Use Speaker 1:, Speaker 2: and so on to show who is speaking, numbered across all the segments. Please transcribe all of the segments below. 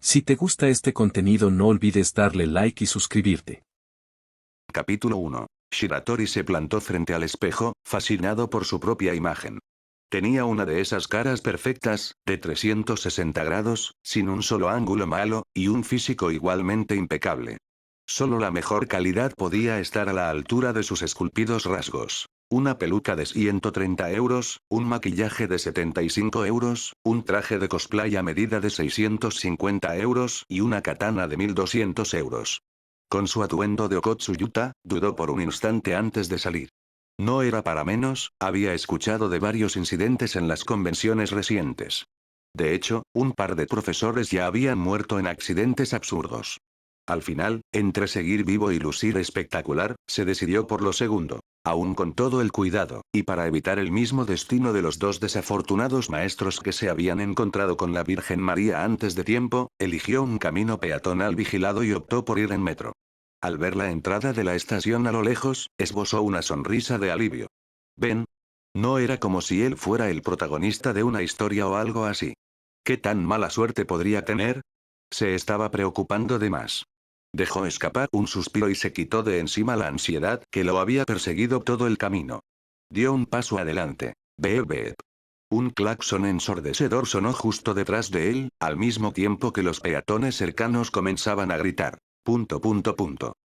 Speaker 1: Si te gusta este contenido no olvides darle like y suscribirte.
Speaker 2: Capítulo 1. Shiratori se plantó frente al espejo, fascinado por su propia imagen. Tenía una de esas caras perfectas, de 360 grados, sin un solo ángulo malo, y un físico igualmente impecable. Solo la mejor calidad podía estar a la altura de sus esculpidos rasgos. Una peluca de 130 euros, un maquillaje de 75 euros, un traje de cosplay a medida de 650 euros y una katana de 1200 euros. Con su atuendo de Okotsuyuta, dudó por un instante antes de salir. No era para menos, había escuchado de varios incidentes en las convenciones recientes. De hecho, un par de profesores ya habían muerto en accidentes absurdos. Al final, entre seguir vivo y lucir espectacular, se decidió por lo segundo. Aún con todo el cuidado, y para evitar el mismo destino de los dos desafortunados maestros que se habían encontrado con la Virgen María antes de tiempo, eligió un camino peatonal vigilado y optó por ir en metro. Al ver la entrada de la estación a lo lejos, esbozó una sonrisa de alivio. ¿Ven? No era como si él fuera el protagonista de una historia o algo así. ¿Qué tan mala suerte podría tener? Se estaba preocupando de más. Dejó escapar un suspiro y se quitó de encima la ansiedad que lo había perseguido todo el camino. Dio un paso adelante. Beep beep. Un claxon ensordecedor sonó justo detrás de él, al mismo tiempo que los peatones cercanos comenzaban a gritar. Punto.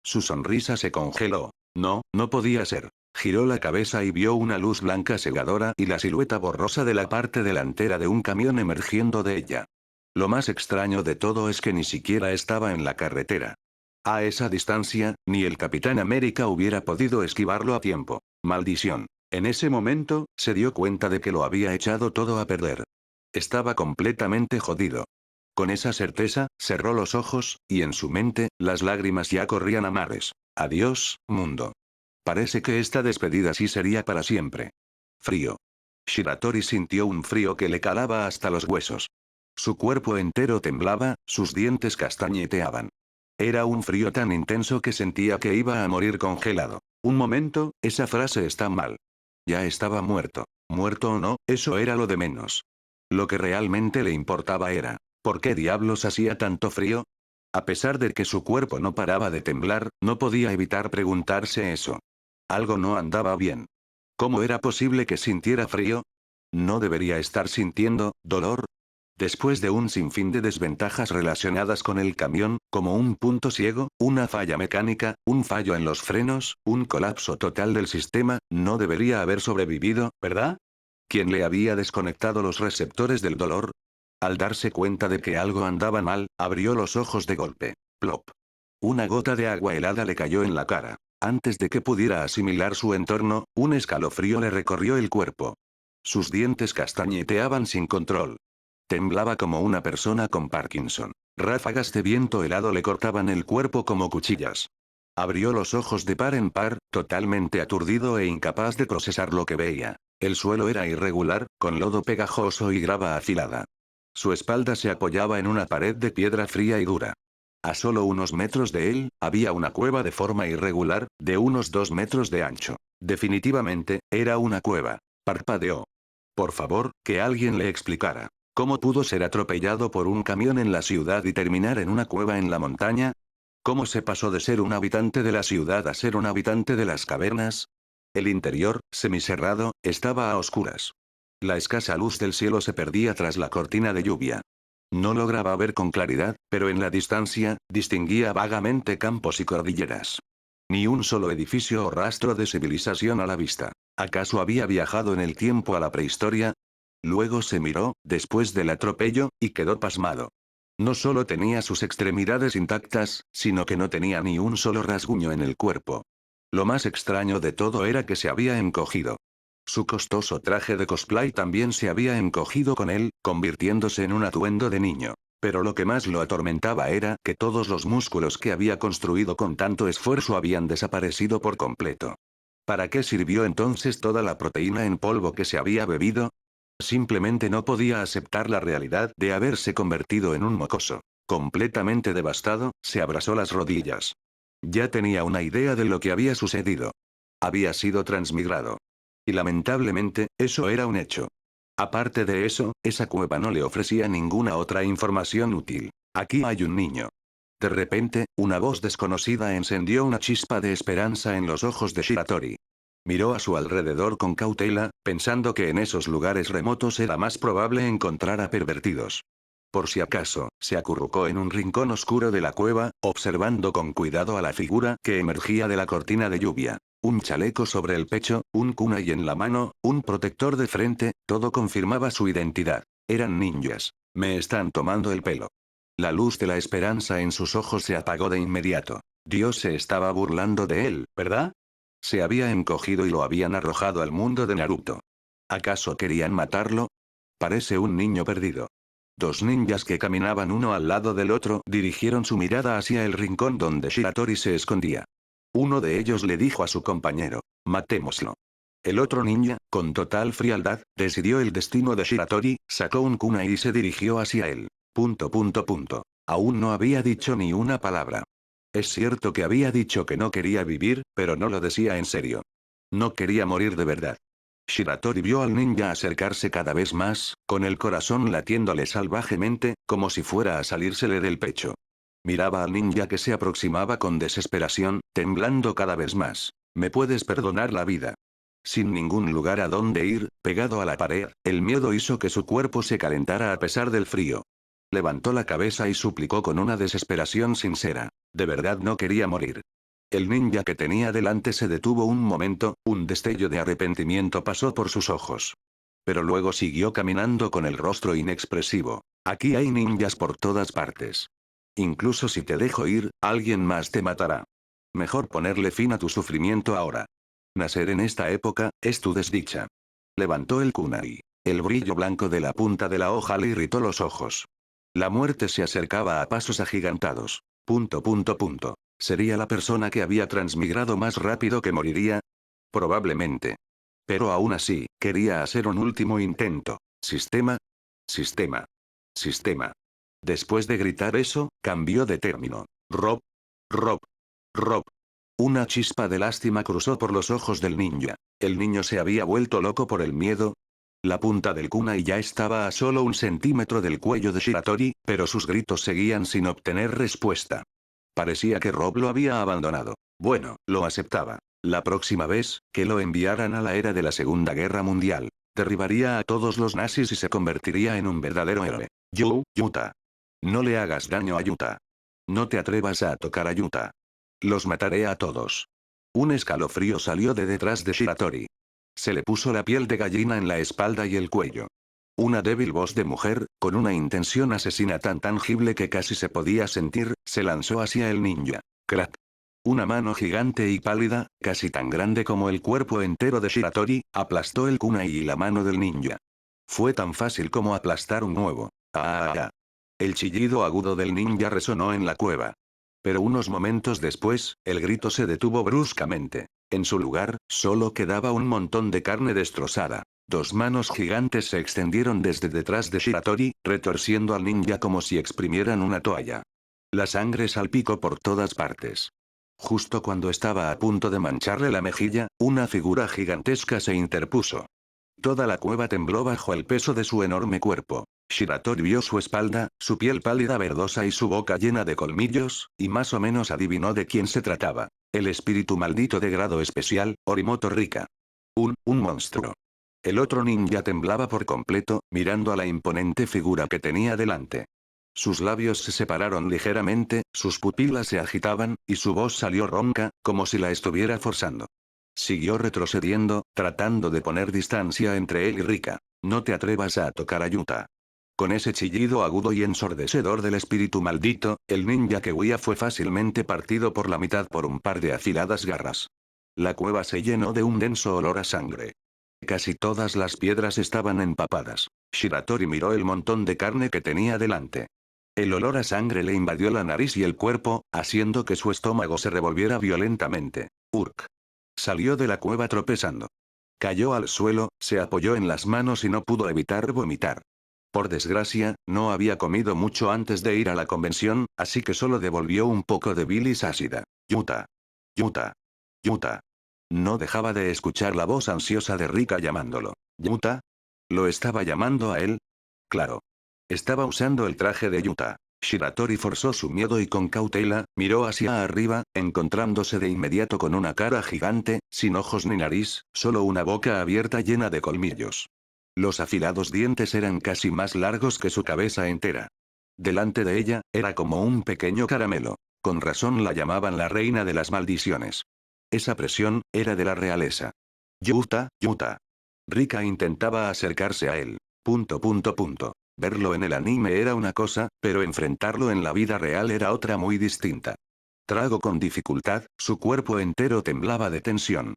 Speaker 2: Su sonrisa se congeló. No, no podía ser. Giró la cabeza y vio una luz blanca cegadora y la silueta borrosa de la parte delantera de un camión emergiendo de ella. Lo más extraño de todo es que ni siquiera estaba en la carretera. A esa distancia, ni el Capitán América hubiera podido esquivarlo a tiempo. Maldición. En ese momento, se dio cuenta de que lo había echado todo a perder. Estaba completamente jodido. Con esa certeza, cerró los ojos, y en su mente, las lágrimas ya corrían a mares. Adiós, mundo. Parece que esta despedida sí sería para siempre. Frío. Shiratori sintió un frío que le calaba hasta los huesos. Su cuerpo entero temblaba, sus dientes castañeteaban. Era un frío tan intenso que sentía que iba a morir congelado. Un momento, esa frase está mal. Ya estaba muerto. Muerto o no, eso era lo de menos. Lo que realmente le importaba era, ¿por qué diablos hacía tanto frío? A pesar de que su cuerpo no paraba de temblar, no podía evitar preguntarse eso. Algo no andaba bien. ¿Cómo era posible que sintiera frío? ¿No debería estar sintiendo dolor? Después de un sinfín de desventajas relacionadas con el camión, como un punto ciego, una falla mecánica, un fallo en los frenos, un colapso total del sistema, no debería haber sobrevivido, ¿verdad? ¿Quién le había desconectado los receptores del dolor? Al darse cuenta de que algo andaba mal, abrió los ojos de golpe. Plop. Una gota de agua helada le cayó en la cara. Antes de que pudiera asimilar su entorno, un escalofrío le recorrió el cuerpo. Sus dientes castañeteaban sin control. Temblaba como una persona con Parkinson. Ráfagas de viento helado le cortaban el cuerpo como cuchillas. Abrió los ojos de par en par, totalmente aturdido e incapaz de procesar lo que veía. El suelo era irregular, con lodo pegajoso y grava afilada. Su espalda se apoyaba en una pared de piedra fría y dura. A solo unos metros de él, había una cueva de forma irregular, de unos 2 metros de ancho. Definitivamente, era una cueva. Parpadeó. Por favor, que alguien le explicara. ¿Cómo pudo ser atropellado por un camión en la ciudad y terminar en una cueva en la montaña? ¿Cómo se pasó de ser un habitante de la ciudad a ser un habitante de las cavernas? El interior, semicerrado, estaba a oscuras. La escasa luz del cielo se perdía tras la cortina de lluvia. No lograba ver con claridad, pero en la distancia, distinguía vagamente campos y cordilleras. Ni un solo edificio o rastro de civilización a la vista. ¿Acaso había viajado en el tiempo a la prehistoria? Luego se miró, después del atropello, y quedó pasmado. No solo tenía sus extremidades intactas, sino que no tenía ni un solo rasguño en el cuerpo. Lo más extraño de todo era que se había encogido. Su costoso traje de cosplay también se había encogido con él, convirtiéndose en un atuendo de niño. Pero lo que más lo atormentaba era que todos los músculos que había construido con tanto esfuerzo habían desaparecido por completo. ¿Para qué sirvió entonces toda la proteína en polvo que se había bebido? Simplemente no podía aceptar la realidad de haberse convertido en un mocoso. Completamente devastado, se abrasó las rodillas. Ya tenía una idea de lo que había sucedido. Había sido transmigrado. Y lamentablemente, eso era un hecho. Aparte de eso, esa cueva no le ofrecía ninguna otra información útil. Aquí hay un niño. De repente, una voz desconocida encendió una chispa de esperanza en los ojos de Shiratori. Miró a su alrededor con cautela, pensando que en esos lugares remotos era más probable encontrar a pervertidos. Por si acaso, se acurrucó en un rincón oscuro de la cueva, observando con cuidado a la figura que emergía de la cortina de lluvia. Un chaleco sobre el pecho, un kunai en la mano, un protector de frente, todo confirmaba su identidad. Eran ninjas. Me están tomando el pelo. La luz de la esperanza en sus ojos se apagó de inmediato. Dios se estaba burlando de él, ¿verdad? Se había encogido y lo habían arrojado al mundo de Naruto. ¿Acaso querían matarlo? Parece un niño perdido. Dos ninjas que caminaban uno al lado del otro dirigieron su mirada hacia el rincón donde Shiratori se escondía. Uno de ellos le dijo a su compañero, matémoslo. El otro ninja, con total frialdad, decidió el destino de Shiratori, sacó un kunai y se dirigió hacia él. Aún no había dicho ni una palabra. Es cierto que había dicho que no quería vivir, pero no lo decía en serio. No quería morir de verdad. Shiratori vio al ninja acercarse cada vez más, con el corazón latiéndole salvajemente, como si fuera a salírsele del pecho. Miraba al ninja que se aproximaba con desesperación, temblando cada vez más. ¿Me puedes perdonar la vida? Sin ningún lugar a dónde ir, pegado a la pared, el miedo hizo que su cuerpo se calentara a pesar del frío. Levantó la cabeza y suplicó con una desesperación sincera. De verdad no quería morir. El ninja que tenía delante se detuvo un momento, un destello de arrepentimiento pasó por sus ojos. Pero luego siguió caminando con el rostro inexpresivo. Aquí hay ninjas por todas partes. Incluso si te dejo ir, alguien más te matará. Mejor ponerle fin a tu sufrimiento ahora. Nacer en esta época, es tu desdicha. Levantó el kunai. El brillo blanco de la punta de la hoja le irritó los ojos. La muerte se acercaba a pasos agigantados. ¿Sería la persona que había transmigrado más rápido que moriría? Probablemente. Pero aún así, quería hacer un último intento. ¿Sistema? Sistema. Sistema. Después de gritar eso, cambió de término. Rob. Rob. Rob. Una chispa de lástima cruzó por los ojos del ninja. El niño se había vuelto loco por el miedo. La punta del kunai ya estaba a solo 1 centímetro del cuello de Shiratori, pero sus gritos seguían sin obtener respuesta. Parecía que Rob lo había abandonado. Bueno, lo aceptaba. La próxima vez, que lo enviaran a la era de la Segunda Guerra Mundial, derribaría a todos los nazis y se convertiría en un verdadero héroe. Yuta. No le hagas daño a Yuta. No te atrevas a tocar a Yuta. Los mataré a todos. Un escalofrío salió de detrás de Shiratori. Se le puso la piel de gallina en la espalda y el cuello. Una débil voz de mujer, con una intención asesina tan tangible que casi se podía sentir, se lanzó hacia el ninja. Crack. Una mano gigante y pálida, casi tan grande como el cuerpo entero de Shiratori, aplastó el kunai y la mano del ninja. Fue tan fácil como aplastar un huevo. ¡Ah! El chillido agudo del ninja resonó en la cueva. Pero unos momentos después, el grito se detuvo bruscamente. En su lugar, solo quedaba un montón de carne destrozada. Dos manos gigantes se extendieron desde detrás de Shiratori, retorciendo al ninja como si exprimieran una toalla. La sangre salpicó por todas partes. Justo cuando estaba a punto de mancharle la mejilla, una figura gigantesca se interpuso. Toda la cueva tembló bajo el peso de su enorme cuerpo. Shiratori vio su espalda, su piel pálida verdosa y su boca llena de colmillos, y más o menos adivinó de quién se trataba. El espíritu maldito de grado especial, Orimoto Rika. Un monstruo. El otro ninja temblaba por completo, mirando a la imponente figura que tenía delante. Sus labios se separaron ligeramente, sus pupilas se agitaban, y su voz salió ronca, como si la estuviera forzando. Siguió retrocediendo, tratando de poner distancia entre él y Rika. No te atrevas a tocar a Yuta. Con ese chillido agudo y ensordecedor del espíritu maldito, el ninja que huía fue fácilmente partido por la mitad por un par de afiladas garras. La cueva se llenó de un denso olor a sangre. Casi todas las piedras estaban empapadas. Shiratori miró el montón de carne que tenía delante. El olor a sangre le invadió la nariz y el cuerpo, haciendo que su estómago se revolviera violentamente. Urk. Salió de la cueva tropezando. Cayó al suelo, se apoyó en las manos y no pudo evitar vomitar. Por desgracia, no había comido mucho antes de ir a la convención, así que solo devolvió un poco de bilis ácida. Yuta. Yuta. Yuta. No dejaba de escuchar la voz ansiosa de Rika llamándolo. ¿Yuta? ¿Lo estaba llamando a él? Claro. Estaba usando el traje de Yuta. Shiratori forzó su miedo y con cautela, miró hacia arriba, encontrándose de inmediato con una cara gigante, sin ojos ni nariz, solo una boca abierta llena de colmillos. Los afilados dientes eran casi más largos que su cabeza entera. Delante de ella, era como un pequeño caramelo. Con razón la llamaban la reina de las maldiciones. Esa presión, era de la realeza. Yuta, Yuta. Rika intentaba acercarse a él. Verlo en el anime era una cosa, pero enfrentarlo en la vida real era otra muy distinta. Tragó con dificultad, su cuerpo entero temblaba de tensión.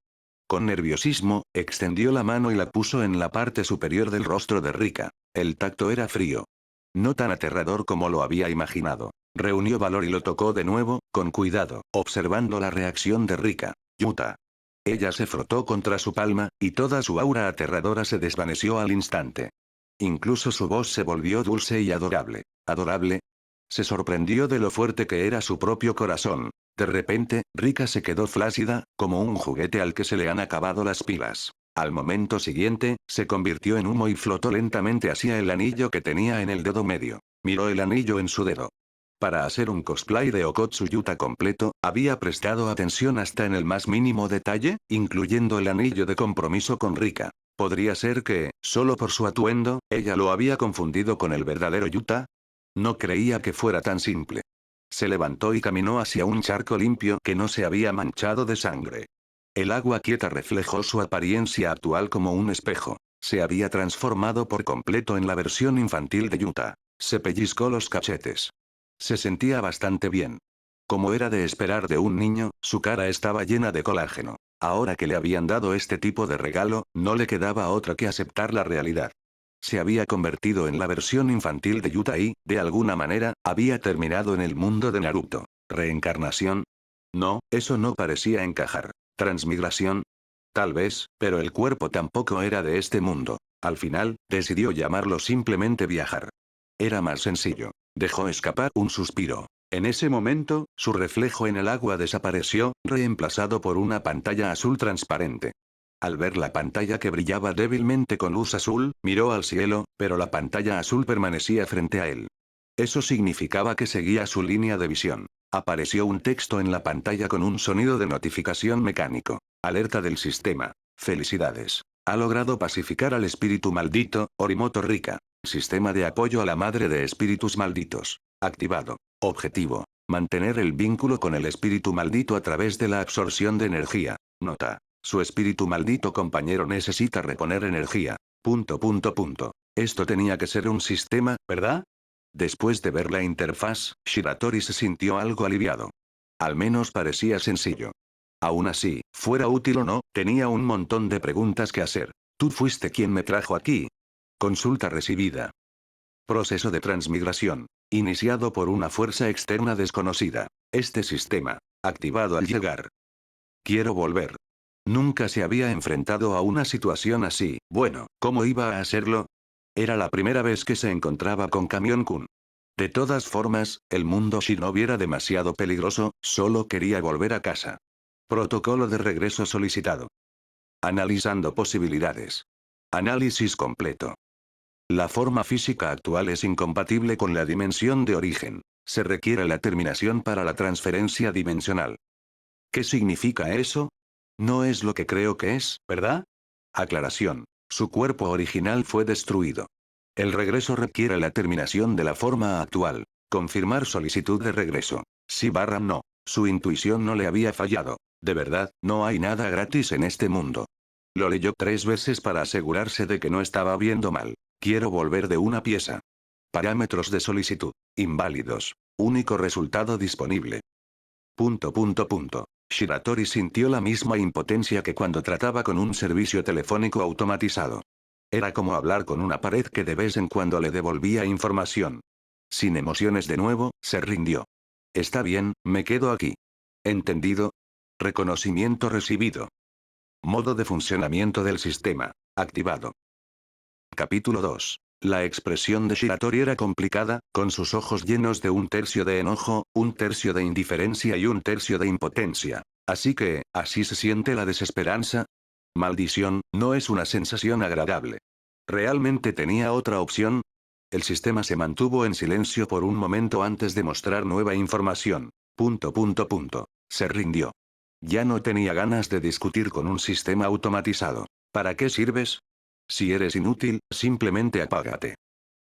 Speaker 2: Con nerviosismo, extendió la mano y la puso en la parte superior del rostro de Rika. El tacto era frío. No tan aterrador como lo había imaginado. Reunió valor y lo tocó de nuevo, con cuidado, observando la reacción de Rika. Yuta. Ella se frotó contra su palma, y toda su aura aterradora se desvaneció al instante. Incluso su voz se volvió dulce y adorable. ¿Adorable? Se sorprendió de lo fuerte que era su propio corazón. De repente, Rika se quedó flácida, como un juguete al que se le han acabado las pilas. Al momento siguiente, se convirtió en humo y flotó lentamente hacia el anillo que tenía en el dedo medio. Miró el anillo en su dedo. Para hacer un cosplay de Okotsu Yuta completo, había prestado atención hasta en el más mínimo detalle, incluyendo el anillo de compromiso con Rika. ¿Podría ser que, solo por su atuendo, ella lo había confundido con el verdadero Yuta? No creía que fuera tan simple. Se levantó y caminó hacia un charco limpio que no se había manchado de sangre. El agua quieta reflejó su apariencia actual como un espejo. Se había transformado por completo en la versión infantil de Yuta. Se pellizcó los cachetes. Se sentía bastante bien. Como era de esperar de un niño, su cara estaba llena de colágeno. Ahora que le habían dado este tipo de regalo, no le quedaba otra que aceptar la realidad. Se había convertido en la versión infantil de Yuta y, de alguna manera, había terminado en el mundo de Naruto. ¿Reencarnación? No, eso no parecía encajar. ¿Transmigración? Tal vez, pero el cuerpo tampoco era de este mundo. Al final, decidió llamarlo simplemente viajar. Era más sencillo. Dejó escapar un suspiro. En ese momento, su reflejo en el agua desapareció, reemplazado por una pantalla azul transparente. Al ver la pantalla que brillaba débilmente con luz azul, miró al cielo, pero la pantalla azul permanecía frente a él. Eso significaba que seguía su línea de visión. Apareció un texto en la pantalla con un sonido de notificación mecánico. Alerta del sistema. Felicidades. Ha logrado pacificar al espíritu maldito, Orimoto Rika. Sistema de apoyo a la madre de espíritus malditos. Activado. Objetivo. Mantener el vínculo con el espíritu maldito a través de la absorción de energía. Nota. Su espíritu maldito compañero necesita reponer energía. Esto tenía que ser un sistema, ¿verdad? Después de ver la interfaz, Shiratori se sintió algo aliviado. Al menos parecía sencillo. Aún así, fuera útil o no, tenía un montón de preguntas que hacer. ¿Tú fuiste quien me trajo aquí? Consulta recibida. Proceso de transmigración. Iniciado por una fuerza externa desconocida. Este sistema. Activado al llegar. Quiero volver. Nunca se había enfrentado a una situación así. Bueno, ¿cómo iba a hacerlo? Era la primera vez que se encontraba con Kamion-kun. De todas formas, el mundo shinobi era demasiado peligroso, solo quería volver a casa. Protocolo de regreso solicitado. Analizando posibilidades. Análisis completo. La forma física actual es incompatible con la dimensión de origen. Se requiere la terminación para la transferencia dimensional. ¿Qué significa eso? No es lo que creo que es, ¿verdad? Aclaración. Su cuerpo original fue destruido. El regreso requiere la terminación de la forma actual. Confirmar solicitud de regreso. Sí/no. Su intuición no le había fallado. De verdad, no hay nada gratis en este mundo. Lo leyó 3 veces para asegurarse de que no estaba viendo mal. Quiero volver de una pieza. Parámetros de solicitud. Inválidos. Único resultado disponible. Shiratori sintió la misma impotencia que cuando trataba con un servicio telefónico automatizado. Era como hablar con una pared que de vez en cuando le devolvía información. Sin emociones de nuevo, se rindió. Está bien, me quedo aquí. ¿Entendido? Reconocimiento recibido. Modo de funcionamiento del sistema. Activado. Capítulo 2. La expresión de Shiratori era complicada, con sus ojos llenos de 1/3 de enojo, 1/3 de indiferencia y 1/3 de impotencia. Así que, ¿así se siente la desesperanza? Maldición, no es una sensación agradable. ¿Realmente tenía otra opción? El sistema se mantuvo en silencio por un momento antes de mostrar nueva información. Se rindió. Ya no tenía ganas de discutir con un sistema automatizado. ¿Para qué sirves? Si eres inútil, simplemente apágate.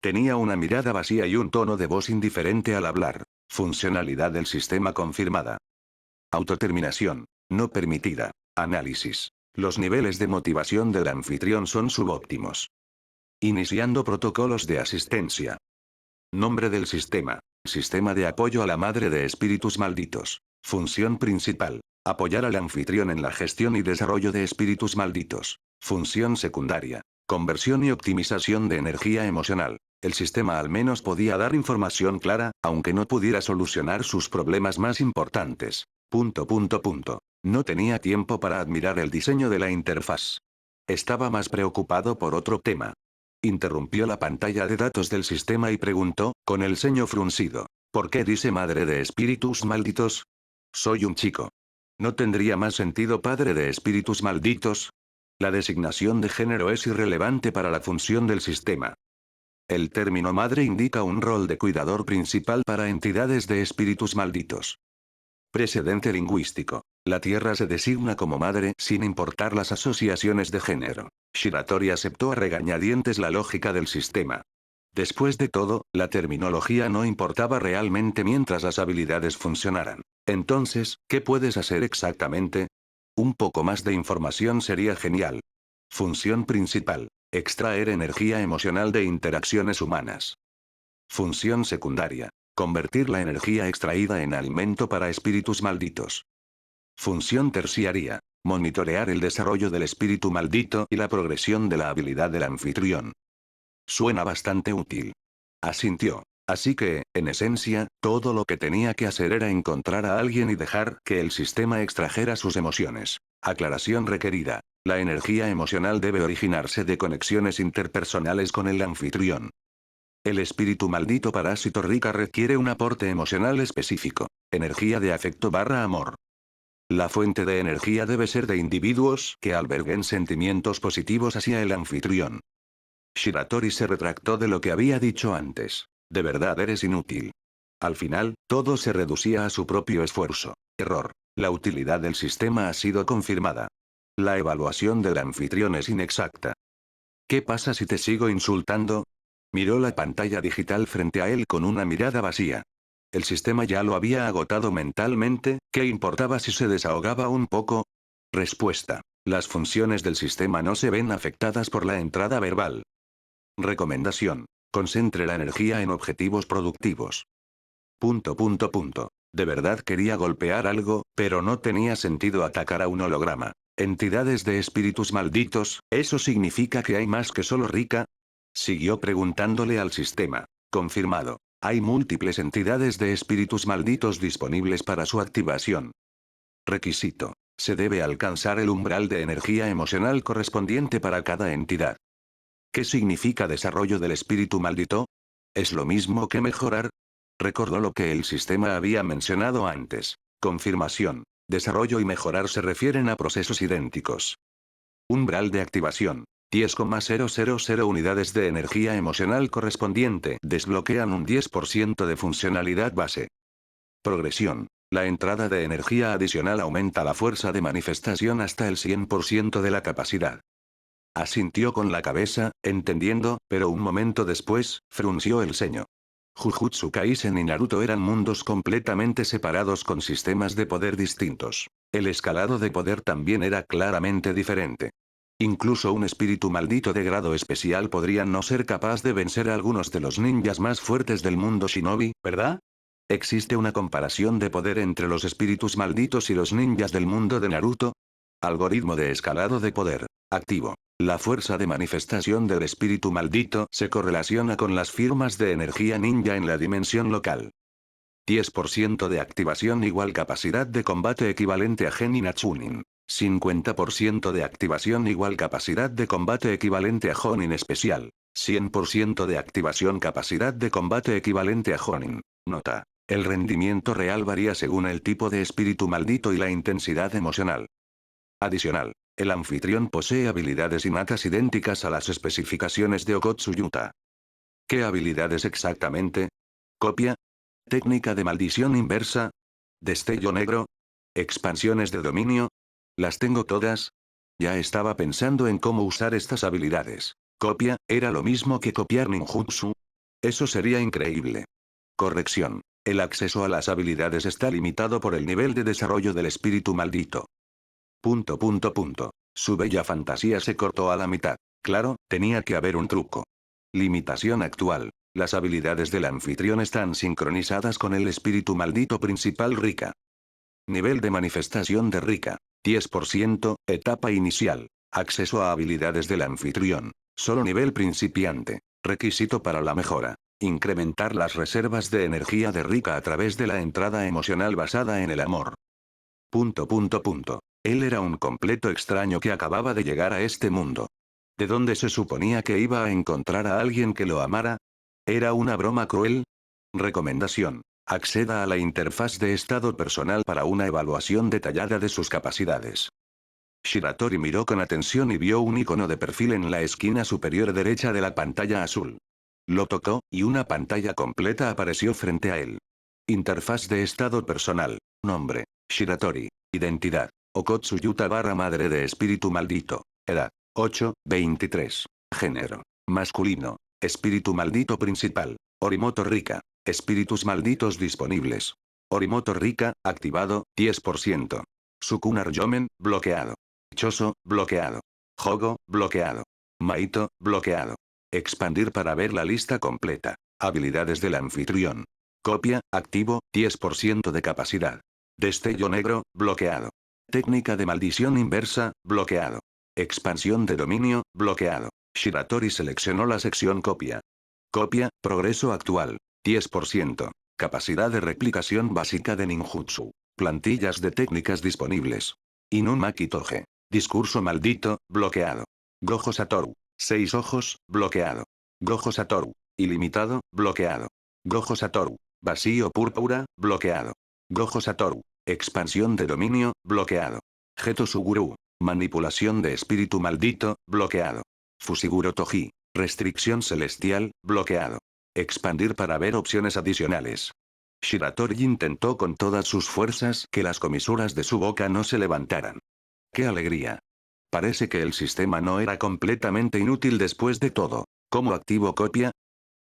Speaker 2: Tenía una mirada vacía y un tono de voz indiferente al hablar. Funcionalidad del sistema confirmada. Autoterminación. No permitida. Análisis. Los niveles de motivación del anfitrión son subóptimos. Iniciando protocolos de asistencia. Nombre del sistema. Sistema de apoyo a la madre de espíritus malditos. Función principal. Apoyar al anfitrión en la gestión y desarrollo de espíritus malditos. Función secundaria. Conversión y optimización de energía emocional. El sistema al menos podía dar información clara, aunque no pudiera solucionar sus problemas más importantes. No tenía tiempo para admirar el diseño de la interfaz. Estaba más preocupado por otro tema. Interrumpió la pantalla de datos del sistema y preguntó, con el ceño fruncido. ¿Por qué dice madre de espíritus malditos? Soy un chico. ¿No tendría más sentido padre de espíritus malditos? La designación de género es irrelevante para la función del sistema. El término madre indica un rol de cuidador principal para entidades de espíritus malditos. Precedente lingüístico. La Tierra se designa como madre sin importar las asociaciones de género. Shiratori aceptó a regañadientes la lógica del sistema. Después de todo, la terminología no importaba realmente mientras las habilidades funcionaran. Entonces, ¿qué puedes hacer exactamente? Un poco más de información sería genial. Función principal. Extraer energía emocional de interacciones humanas. Función secundaria. Convertir la energía extraída en alimento para espíritus malditos. Función terciaria. Monitorear el desarrollo del espíritu maldito y la progresión de la habilidad del anfitrión. Suena bastante útil. Asintió. Así que, en esencia, todo lo que tenía que hacer era encontrar a alguien y dejar que el sistema extrajera sus emociones. Aclaración requerida. La energía emocional debe originarse de conexiones interpersonales con el anfitrión. El espíritu maldito parásito rica requiere un aporte emocional específico. Energía de afecto / amor. La fuente de energía debe ser de individuos que alberguen sentimientos positivos hacia el anfitrión. Shiratori se retractó de lo que había dicho antes. De verdad eres inútil. Al final, todo se reducía a su propio esfuerzo. Error. La utilidad del sistema ha sido confirmada. La evaluación del anfitrión es inexacta. ¿Qué pasa si te sigo insultando? Miró la pantalla digital frente a él con una mirada vacía. El sistema ya lo había agotado mentalmente, ¿qué importaba si se desahogaba un poco? Respuesta. Las funciones del sistema no se ven afectadas por la entrada verbal. Recomendación. Concentre la energía en objetivos productivos. De verdad quería golpear algo, pero no tenía sentido atacar a un holograma. ¿Entidades de espíritus malditos, eso significa que hay más que solo Rika? Siguió preguntándole al sistema. Confirmado. Hay múltiples entidades de espíritus malditos disponibles para su activación. Requisito. Se debe alcanzar el umbral de energía emocional correspondiente para cada entidad. ¿Qué significa desarrollo del espíritu maldito? ¿Es lo mismo que mejorar? Recordó lo que el sistema había mencionado antes. Confirmación. Desarrollo y mejorar se refieren a procesos idénticos. Umbral de activación. 10,000 unidades de energía emocional correspondiente desbloquean un 10% de funcionalidad base. Progresión. La entrada de energía adicional aumenta la fuerza de manifestación hasta el 100% de la capacidad. Asintió con la cabeza, entendiendo, pero un momento después, frunció el ceño. Jujutsu Kaisen y Naruto eran mundos completamente separados con sistemas de poder distintos. El escalado de poder también era claramente diferente. Incluso un espíritu maldito de grado especial podría no ser capaz de vencer a algunos de los ninjas más fuertes del mundo shinobi, ¿verdad? ¿Existe una comparación de poder entre los espíritus malditos y los ninjas del mundo de Naruto? Algoritmo de escalado de poder. Activo. La fuerza de manifestación del espíritu maldito se correlaciona con las firmas de energía ninja en la dimensión local. 10% de activación igual capacidad de combate equivalente a Genin Chunin. 50% de activación igual capacidad de combate equivalente a Jonin especial. 100% de activación capacidad de combate equivalente a Jonin. Nota. El rendimiento real varía según el tipo de espíritu maldito y la intensidad emocional. Adicional. El anfitrión posee habilidades innatas idénticas a las especificaciones de Okotsu Yuta. ¿Qué habilidades exactamente? Copia. Técnica de maldición inversa. Destello negro. Expansiones de dominio. ¿Las tengo todas? Ya estaba pensando en cómo usar estas habilidades. Copia, ¿era lo mismo que copiar ninjutsu? Eso sería increíble. Corrección. El acceso a las habilidades está limitado por el nivel de desarrollo del espíritu maldito. Su bella fantasía se cortó a la mitad. Claro, tenía que haber un truco. Limitación actual. Las habilidades del anfitrión están sincronizadas con el espíritu maldito principal Rika. Nivel de manifestación de Rika. 10%, etapa inicial. Acceso a habilidades del anfitrión. Solo nivel principiante. Requisito para la mejora. Incrementar las reservas de energía de Rika a través de la entrada emocional basada en el amor. Él era un completo extraño que acababa de llegar a este mundo. ¿De dónde se suponía que iba a encontrar a alguien que lo amara? ¿Era una broma cruel? Recomendación. Acceda a la interfaz de estado personal para una evaluación detallada de sus capacidades. Shiratori miró con atención y vio un icono de perfil en la esquina superior derecha de la pantalla azul. Lo tocó, y una pantalla completa apareció frente a él. Interfaz de estado personal. Nombre. Shiratori. Identidad. Okotsu Yuta / madre de espíritu maldito. Edad. 8, 23. Género. Masculino. Espíritu maldito principal. Orimoto Rika. Espíritus malditos disponibles. Orimoto Rika, activado, 10%. Sukunar Yomen, bloqueado. Choso, bloqueado. Jogo, bloqueado. Maito, bloqueado. Expandir para ver la lista completa. Habilidades del anfitrión. Copia, activo, 10% de capacidad. Destello negro, bloqueado. Técnica de maldición inversa, bloqueado. Expansión de dominio, bloqueado. Shiratori seleccionó la sección copia. Copia, progreso actual, 10%. Capacidad de replicación básica de ninjutsu. Plantillas de técnicas disponibles. Inumaki Toge. Discurso maldito, bloqueado. Gojo Satoru. 6 ojos, bloqueado. Gojo Satoru. Ilimitado, bloqueado. Gojo Satoru. Vacío púrpura, bloqueado. Gojo Satoru. Expansión de dominio, bloqueado. Geto Suguru. Manipulación de espíritu maldito, bloqueado. Fushiguro Toji. Restricción celestial, bloqueado. Expandir para ver opciones adicionales. Shiratori intentó con todas sus fuerzas que las comisuras de su boca no se levantaran. ¡Qué alegría! Parece que el sistema no era completamente inútil después de todo. ¿Cómo activo copia?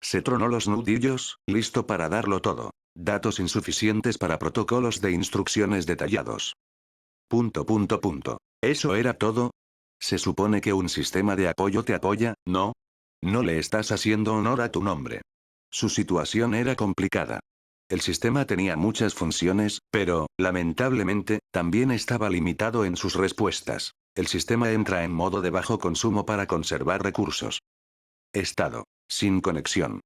Speaker 2: Se tronó los nudillos, listo para darlo todo. Datos insuficientes para protocolos de instrucciones detallados. ¿Eso era todo? Se supone que un sistema de apoyo te apoya, ¿no? No le estás haciendo honor a tu nombre. Su situación era complicada. El sistema tenía muchas funciones, pero, lamentablemente, también estaba limitado en sus respuestas. El sistema entra en modo de bajo consumo para conservar recursos. Estado. Sin conexión.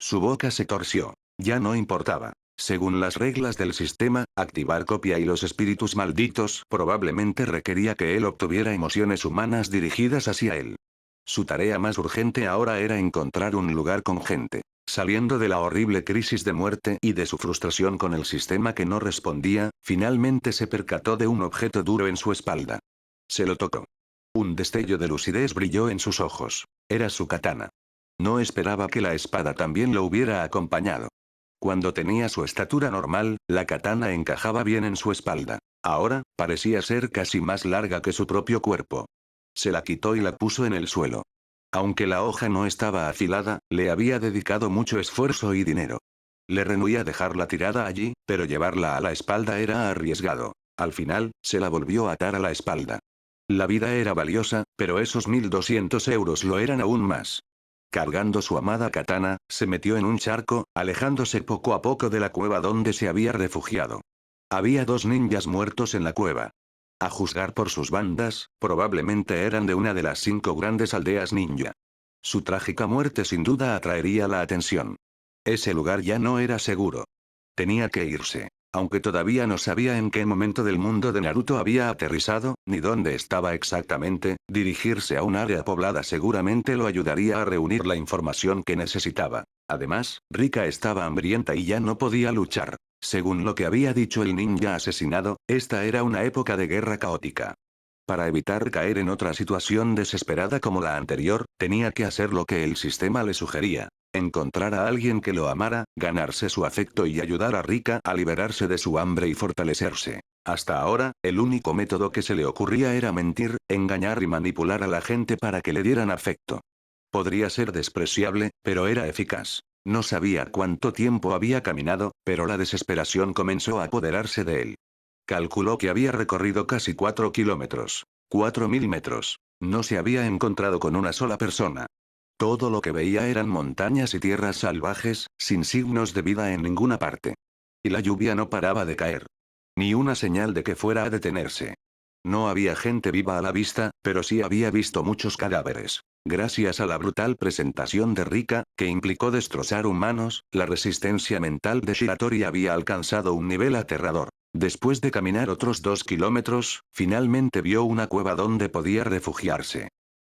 Speaker 2: Su boca se torció. Ya no importaba. Según las reglas del sistema, activar copia y los espíritus malditos probablemente requería que él obtuviera emociones humanas dirigidas hacia él. Su tarea más urgente ahora era encontrar un lugar con gente. Saliendo de la horrible crisis de muerte y de su frustración con el sistema que no respondía, finalmente se percató de un objeto duro en su espalda. Se lo tocó. Un destello de lucidez brilló en sus ojos. Era su katana. No esperaba que la espada también lo hubiera acompañado. Cuando tenía su estatura normal, la katana encajaba bien en su espalda. Ahora, parecía ser casi más larga que su propio cuerpo. Se la quitó y la puso en el suelo. Aunque la hoja no estaba afilada, le había dedicado mucho esfuerzo y dinero. Le renuía dejarla tirada allí, pero llevarla a la espalda era arriesgado. Al final, se la volvió a atar a la espalda. La vida era valiosa, pero esos 1.200 euros lo eran aún más. Cargando su amada katana, se metió en un charco, alejándose poco a poco de la cueva donde se había refugiado. Había 2 ninjas muertos en la cueva. A juzgar por sus bandas, probablemente eran de una de las 5 grandes aldeas ninja. Su trágica muerte sin duda atraería la atención. Ese lugar ya no era seguro. Tenía que irse. Aunque todavía no sabía en qué momento del mundo de Naruto había aterrizado, ni dónde estaba exactamente, dirigirse a un área poblada seguramente lo ayudaría a reunir la información que necesitaba. Además, Rika estaba hambrienta y ya no podía luchar. Según lo que había dicho el ninja asesinado, esta era una época de guerra caótica. Para evitar caer en otra situación desesperada como la anterior, tenía que hacer lo que el sistema le sugería. Encontrar a alguien que lo amara, ganarse su afecto y ayudar a Rika a liberarse de su hambre y fortalecerse. Hasta ahora, el único método que se le ocurría era mentir, engañar y manipular a la gente para que le dieran afecto. Podría ser despreciable, pero era eficaz. No sabía cuánto tiempo había caminado, pero la desesperación comenzó a apoderarse de él. Calculó que había recorrido casi 4 kilómetros. 4.000 metros. No se había encontrado con una sola persona. Todo lo que veía eran montañas y tierras salvajes, sin signos de vida en ninguna parte. Y la lluvia no paraba de caer. Ni una señal de que fuera a detenerse. No había gente viva a la vista, pero sí había visto muchos cadáveres. Gracias a la brutal presentación de Rika, que implicó destrozar humanos, la resistencia mental de Shiratori había alcanzado un nivel aterrador. Después de caminar otros 2 kilómetros, finalmente vio una cueva donde podía refugiarse.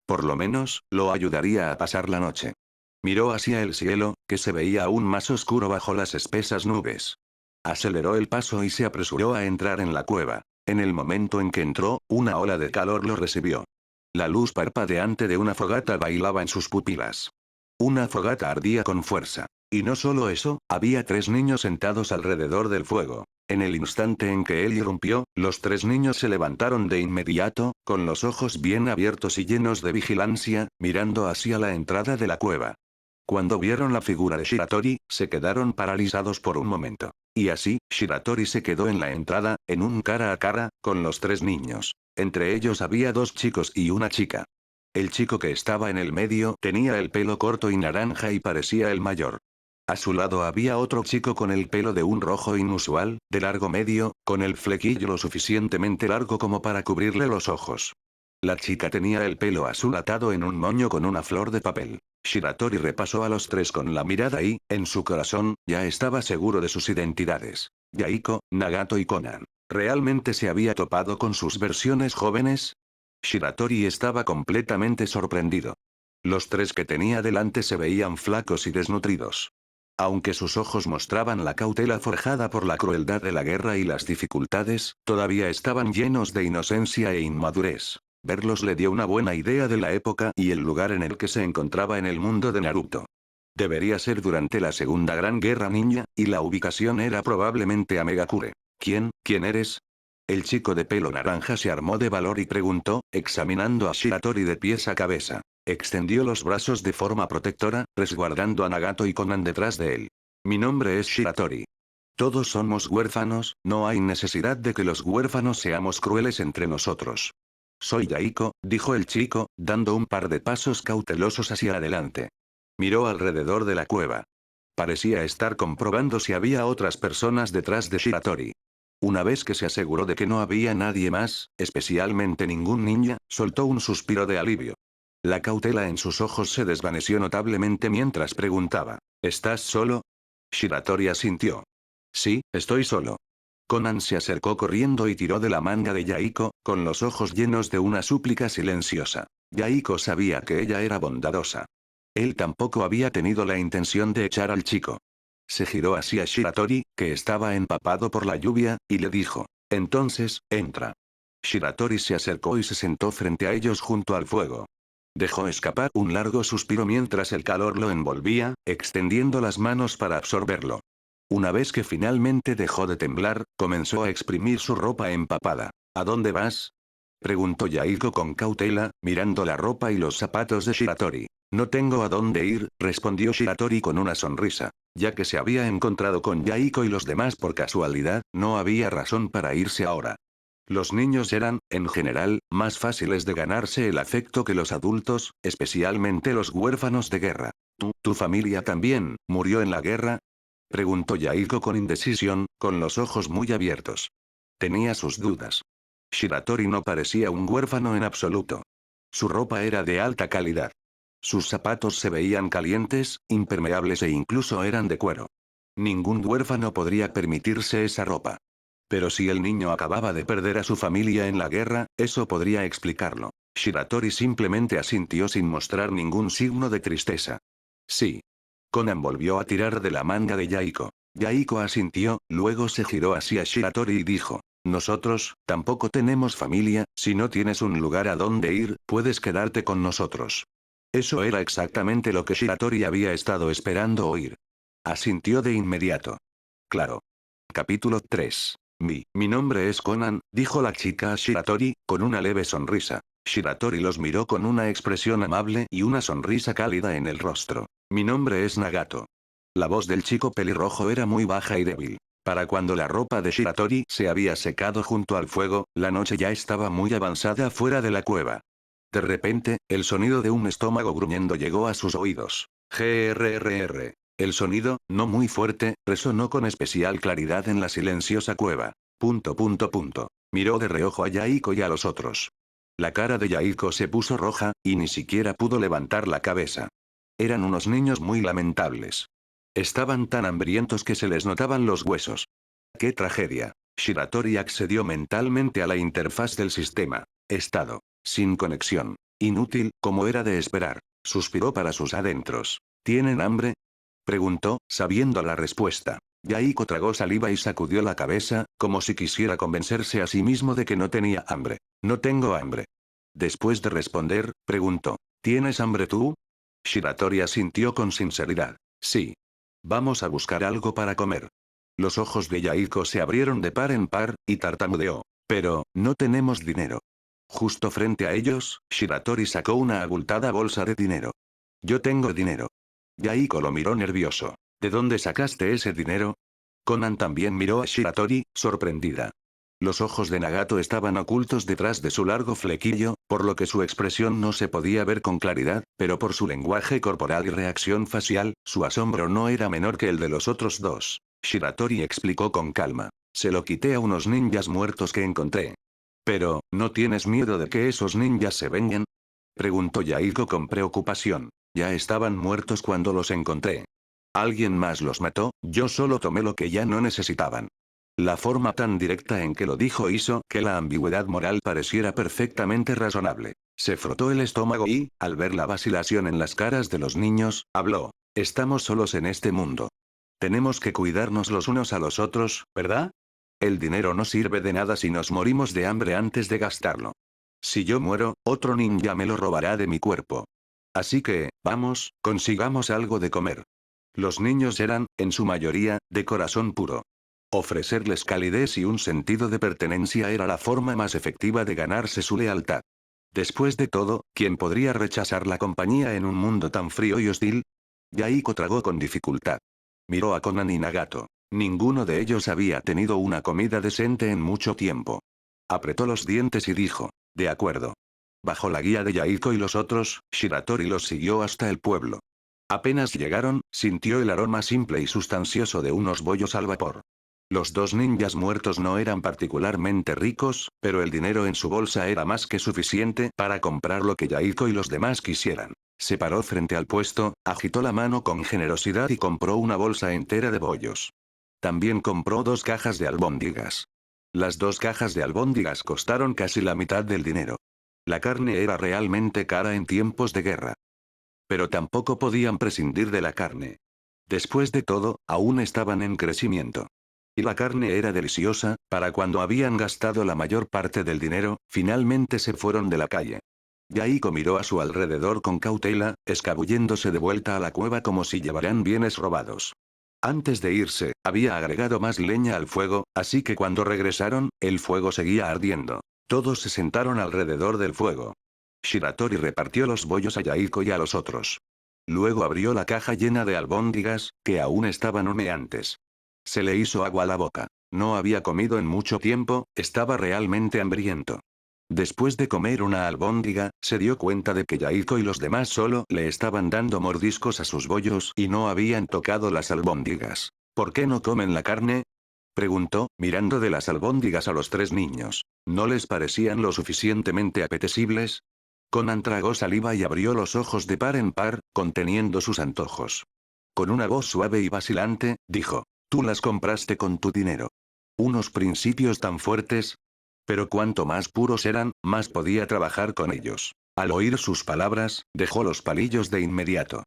Speaker 2: Por lo menos, lo ayudaría a pasar la noche. Miró hacia el cielo, que se veía aún más oscuro bajo las espesas nubes. Aceleró el paso y se apresuró a entrar en la cueva. En el momento en que entró, una ola de calor lo recibió. La luz parpadeante de una fogata bailaba en sus pupilas. Una fogata ardía con fuerza. Y no solo eso, había 3 niños sentados alrededor del fuego. En el instante en que él irrumpió, los 3 niños se levantaron de inmediato, con los ojos bien abiertos y llenos de vigilancia, mirando hacia la entrada de la cueva. Cuando vieron la figura de Shiratori, se quedaron paralizados por un momento. Y así, Shiratori se quedó en la entrada, en un cara a cara, con los 3 niños. Entre ellos había 2 chicos y una chica. El chico que estaba en el medio tenía el pelo corto y naranja y parecía el mayor. A su lado había otro chico con el pelo de un rojo inusual, de largo medio, con el flequillo lo suficientemente largo como para cubrirle los ojos. La chica tenía el pelo azul atado en un moño con una flor de papel. Shiratori repasó a los 3 con la mirada y, en su corazón, ya estaba seguro de sus identidades. Yaiko, Nagato y Konan. ¿Realmente se había topado con sus versiones jóvenes? Shiratori estaba completamente sorprendido. Los 3 que tenía delante se veían flacos y desnutridos. Aunque sus ojos mostraban la cautela forjada por la crueldad de la guerra y las dificultades, todavía estaban llenos de inocencia e inmadurez. Verlos le dio una buena idea de la época y el lugar en el que se encontraba en el mundo de Naruto. Debería ser durante la Segunda Gran Guerra Ninja, y la ubicación era probablemente a Megakure. ¿Quién eres? El chico de pelo naranja se armó de valor y preguntó, examinando a Shiratori de pies a cabeza. Extendió los brazos de forma protectora, resguardando a Nagato y Konan detrás de él. Mi nombre es Shiratori. Todos somos huérfanos, no hay necesidad de que los huérfanos seamos crueles entre nosotros. Soy Yaiko, dijo el chico, dando un par de pasos cautelosos hacia adelante. Miró alrededor de la cueva. Parecía estar comprobando si había otras personas detrás de Shiratori. Una vez que se aseguró de que no había nadie más, especialmente ningún ninja, soltó un suspiro de alivio. La cautela en sus ojos se desvaneció notablemente mientras preguntaba, ¿estás solo? Shiratori asintió. Sí, estoy solo. Konan se acercó corriendo y tiró de la manga de Yaiko, con los ojos llenos de una súplica silenciosa. Yaiko sabía que ella era bondadosa. Él tampoco había tenido la intención de echar al chico. Se giró hacia Shiratori, que estaba empapado por la lluvia, y le dijo, entonces, entra. Shiratori se acercó y se sentó frente a ellos junto al fuego. Dejó escapar un largo suspiro mientras el calor lo envolvía, extendiendo las manos para absorberlo. Una vez que finalmente dejó de temblar, comenzó a exprimir su ropa empapada. ¿A dónde vas? Preguntó Yaiko con cautela, mirando la ropa y los zapatos de Shiratori. No tengo a dónde ir, respondió Shiratori con una sonrisa. Ya que se había encontrado con Yaiko y los demás por casualidad, no había razón para irse ahora. Los niños eran, en general, más fáciles de ganarse el afecto que los adultos, especialmente los huérfanos de guerra. ¿Tu familia también murió en la guerra? Preguntó Yaiko con indecisión, con los ojos muy abiertos. Tenía sus dudas. Shiratori no parecía un huérfano en absoluto. Su ropa era de alta calidad. Sus zapatos se veían calientes, impermeables e incluso eran de cuero. Ningún huérfano podría permitirse esa ropa. Pero si el niño acababa de perder a su familia en la guerra, eso podría explicarlo. Shiratori simplemente asintió sin mostrar ningún signo de tristeza. Sí. Konan volvió a tirar de la manga de Yaiko. Yaiko asintió, luego se giró hacia Shiratori y dijo. Nosotros, tampoco tenemos familia, si no tienes un lugar a donde ir, puedes quedarte con nosotros. Eso era exactamente lo que Shiratori había estado esperando oír. Asintió de inmediato. Claro. Capítulo 3. Mi nombre es Conan, dijo la chica a Shiratori, con una leve sonrisa. Shiratori los miró con una expresión amable y una sonrisa cálida en el rostro. Mi nombre es Nagato. La voz del chico pelirrojo era muy baja y débil. Para cuando la ropa de Shiratori se había secado junto al fuego, la noche ya estaba muy avanzada fuera de la cueva. De repente, el sonido de un estómago gruñendo llegó a sus oídos. Grrr. El sonido, no muy fuerte, resonó con especial claridad en la silenciosa cueva. Miró de reojo a Yaiko y a los otros. La cara de Yaiko se puso roja, y ni siquiera pudo levantar la cabeza. Eran unos niños muy lamentables. Estaban tan hambrientos que se les notaban los huesos. ¡Qué tragedia! Shiratori accedió mentalmente a la interfaz del sistema. Estado. Sin conexión. Inútil, como era de esperar. Suspiró para sus adentros. ¿Tienen hambre? Preguntó, sabiendo la respuesta. Yaiko tragó saliva y sacudió la cabeza, como si quisiera convencerse a sí mismo de que no tenía hambre. No tengo hambre. Después de responder, preguntó. ¿Tienes hambre tú? Shiratori asintió con sinceridad. Sí. Vamos a buscar algo para comer. Los ojos de Yaiko se abrieron de par en par, y tartamudeó. Pero, no tenemos dinero. Justo frente a ellos, Shiratori sacó una abultada bolsa de dinero. Yo tengo dinero. Yaiko lo miró nervioso. ¿De dónde sacaste ese dinero? Conan también miró a Shiratori, sorprendida. Los ojos de Nagato estaban ocultos detrás de su largo flequillo, por lo que su expresión no se podía ver con claridad, pero por su lenguaje corporal y reacción facial, su asombro no era menor que el de los otros dos. Shiratori explicó con calma. Se lo quité a unos ninjas muertos que encontré. Pero, ¿no tienes miedo de que esos ninjas se vengan? Preguntó Yaiko con preocupación. Ya estaban muertos cuando los encontré. Alguien más los mató, yo solo tomé lo que ya no necesitaban. La forma tan directa en que lo dijo hizo que la ambigüedad moral pareciera perfectamente razonable. Se frotó el estómago y, al ver la vacilación en las caras de los niños, habló. Estamos solos en este mundo. Tenemos que cuidarnos los unos a los otros, ¿verdad? El dinero no sirve de nada si nos morimos de hambre antes de gastarlo. Si yo muero, otro ninja me lo robará de mi cuerpo. Así que, vamos, consigamos algo de comer. Los niños eran, en su mayoría, de corazón puro. Ofrecerles calidez y un sentido de pertenencia era la forma más efectiva de ganarse su lealtad. Después de todo, ¿quién podría rechazar la compañía en un mundo tan frío y hostil? Yaiko tragó con dificultad. Miró a Conan y Nagato. Ninguno de ellos había tenido una comida decente en mucho tiempo. Apretó los dientes y dijo, de acuerdo. Bajo la guía de Yaiko y los otros, Shiratori los siguió hasta el pueblo. Apenas llegaron, sintió el aroma simple y sustancioso de unos bollos al vapor. Los dos ninjas muertos no eran particularmente ricos, pero el dinero en su bolsa era más que suficiente para comprar lo que Yaiko y los demás quisieran. Se paró frente al puesto, agitó la mano con generosidad y compró una bolsa entera de bollos. También compró 2 cajas de albóndigas. Las 2 cajas de albóndigas costaron casi la mitad del dinero. La carne era realmente cara en tiempos de guerra. Pero tampoco podían prescindir de la carne. Después de todo, aún estaban en crecimiento. Y la carne era deliciosa, para cuando habían gastado la mayor parte del dinero, finalmente se fueron de la calle. Yaiko miró a su alrededor con cautela, escabulléndose de vuelta a la cueva como si llevaran bienes robados. Antes de irse, había agregado más leña al fuego, así que cuando regresaron, el fuego seguía ardiendo. Todos se sentaron alrededor del fuego. Shiratori repartió los bollos a Yaiko y a los otros. Luego abrió la caja llena de albóndigas, que aún estaban humeantes. Se le hizo agua a la boca. No había comido en mucho tiempo, estaba realmente hambriento. Después de comer una albóndiga, se dio cuenta de que Yaiko y los demás solo le estaban dando mordiscos a sus bollos y no habían tocado las albóndigas. ¿Por qué no comen la carne? Preguntó, mirando de las albóndigas a los 3 niños. ¿No les parecían lo suficientemente apetecibles? Conan tragó saliva y abrió los ojos de par en par, conteniendo sus antojos. Con una voz suave y vacilante, dijo. Tú las compraste con tu dinero. Unos principios tan fuertes. Pero cuanto más puros eran, más podía trabajar con ellos. Al oír sus palabras, dejó los palillos de inmediato.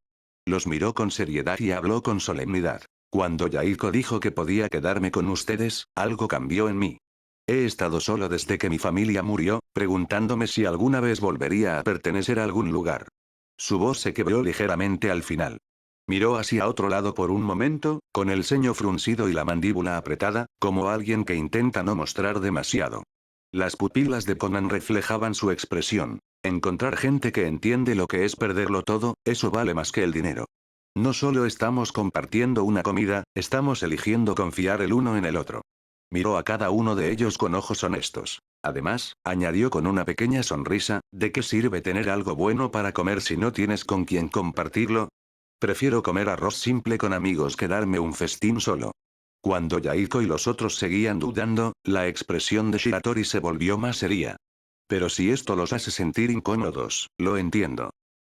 Speaker 2: Los miró con seriedad y habló con solemnidad. Cuando Yaiko dijo que podía quedarme con ustedes, algo cambió en mí. He estado solo desde que mi familia murió, preguntándome si alguna vez volvería a pertenecer a algún lugar. Su voz se quebró ligeramente al final. Miró hacia otro lado por un momento, con el ceño fruncido y la mandíbula apretada, como alguien que intenta no mostrar demasiado. Las pupilas de Conan reflejaban su expresión. Encontrar gente que entiende lo que es perderlo todo, eso vale más que el dinero. No solo estamos compartiendo una comida, estamos eligiendo confiar el uno en el otro. Miró a cada uno de ellos con ojos honestos. Además, añadió con una pequeña sonrisa, ¿de qué sirve tener algo bueno para comer si no tienes con quien compartirlo? Prefiero comer arroz simple con amigos que darme un festín solo. Cuando Yaiko y los otros seguían dudando, la expresión de Shiratori se volvió más seria. Pero si esto los hace sentir incómodos, lo entiendo.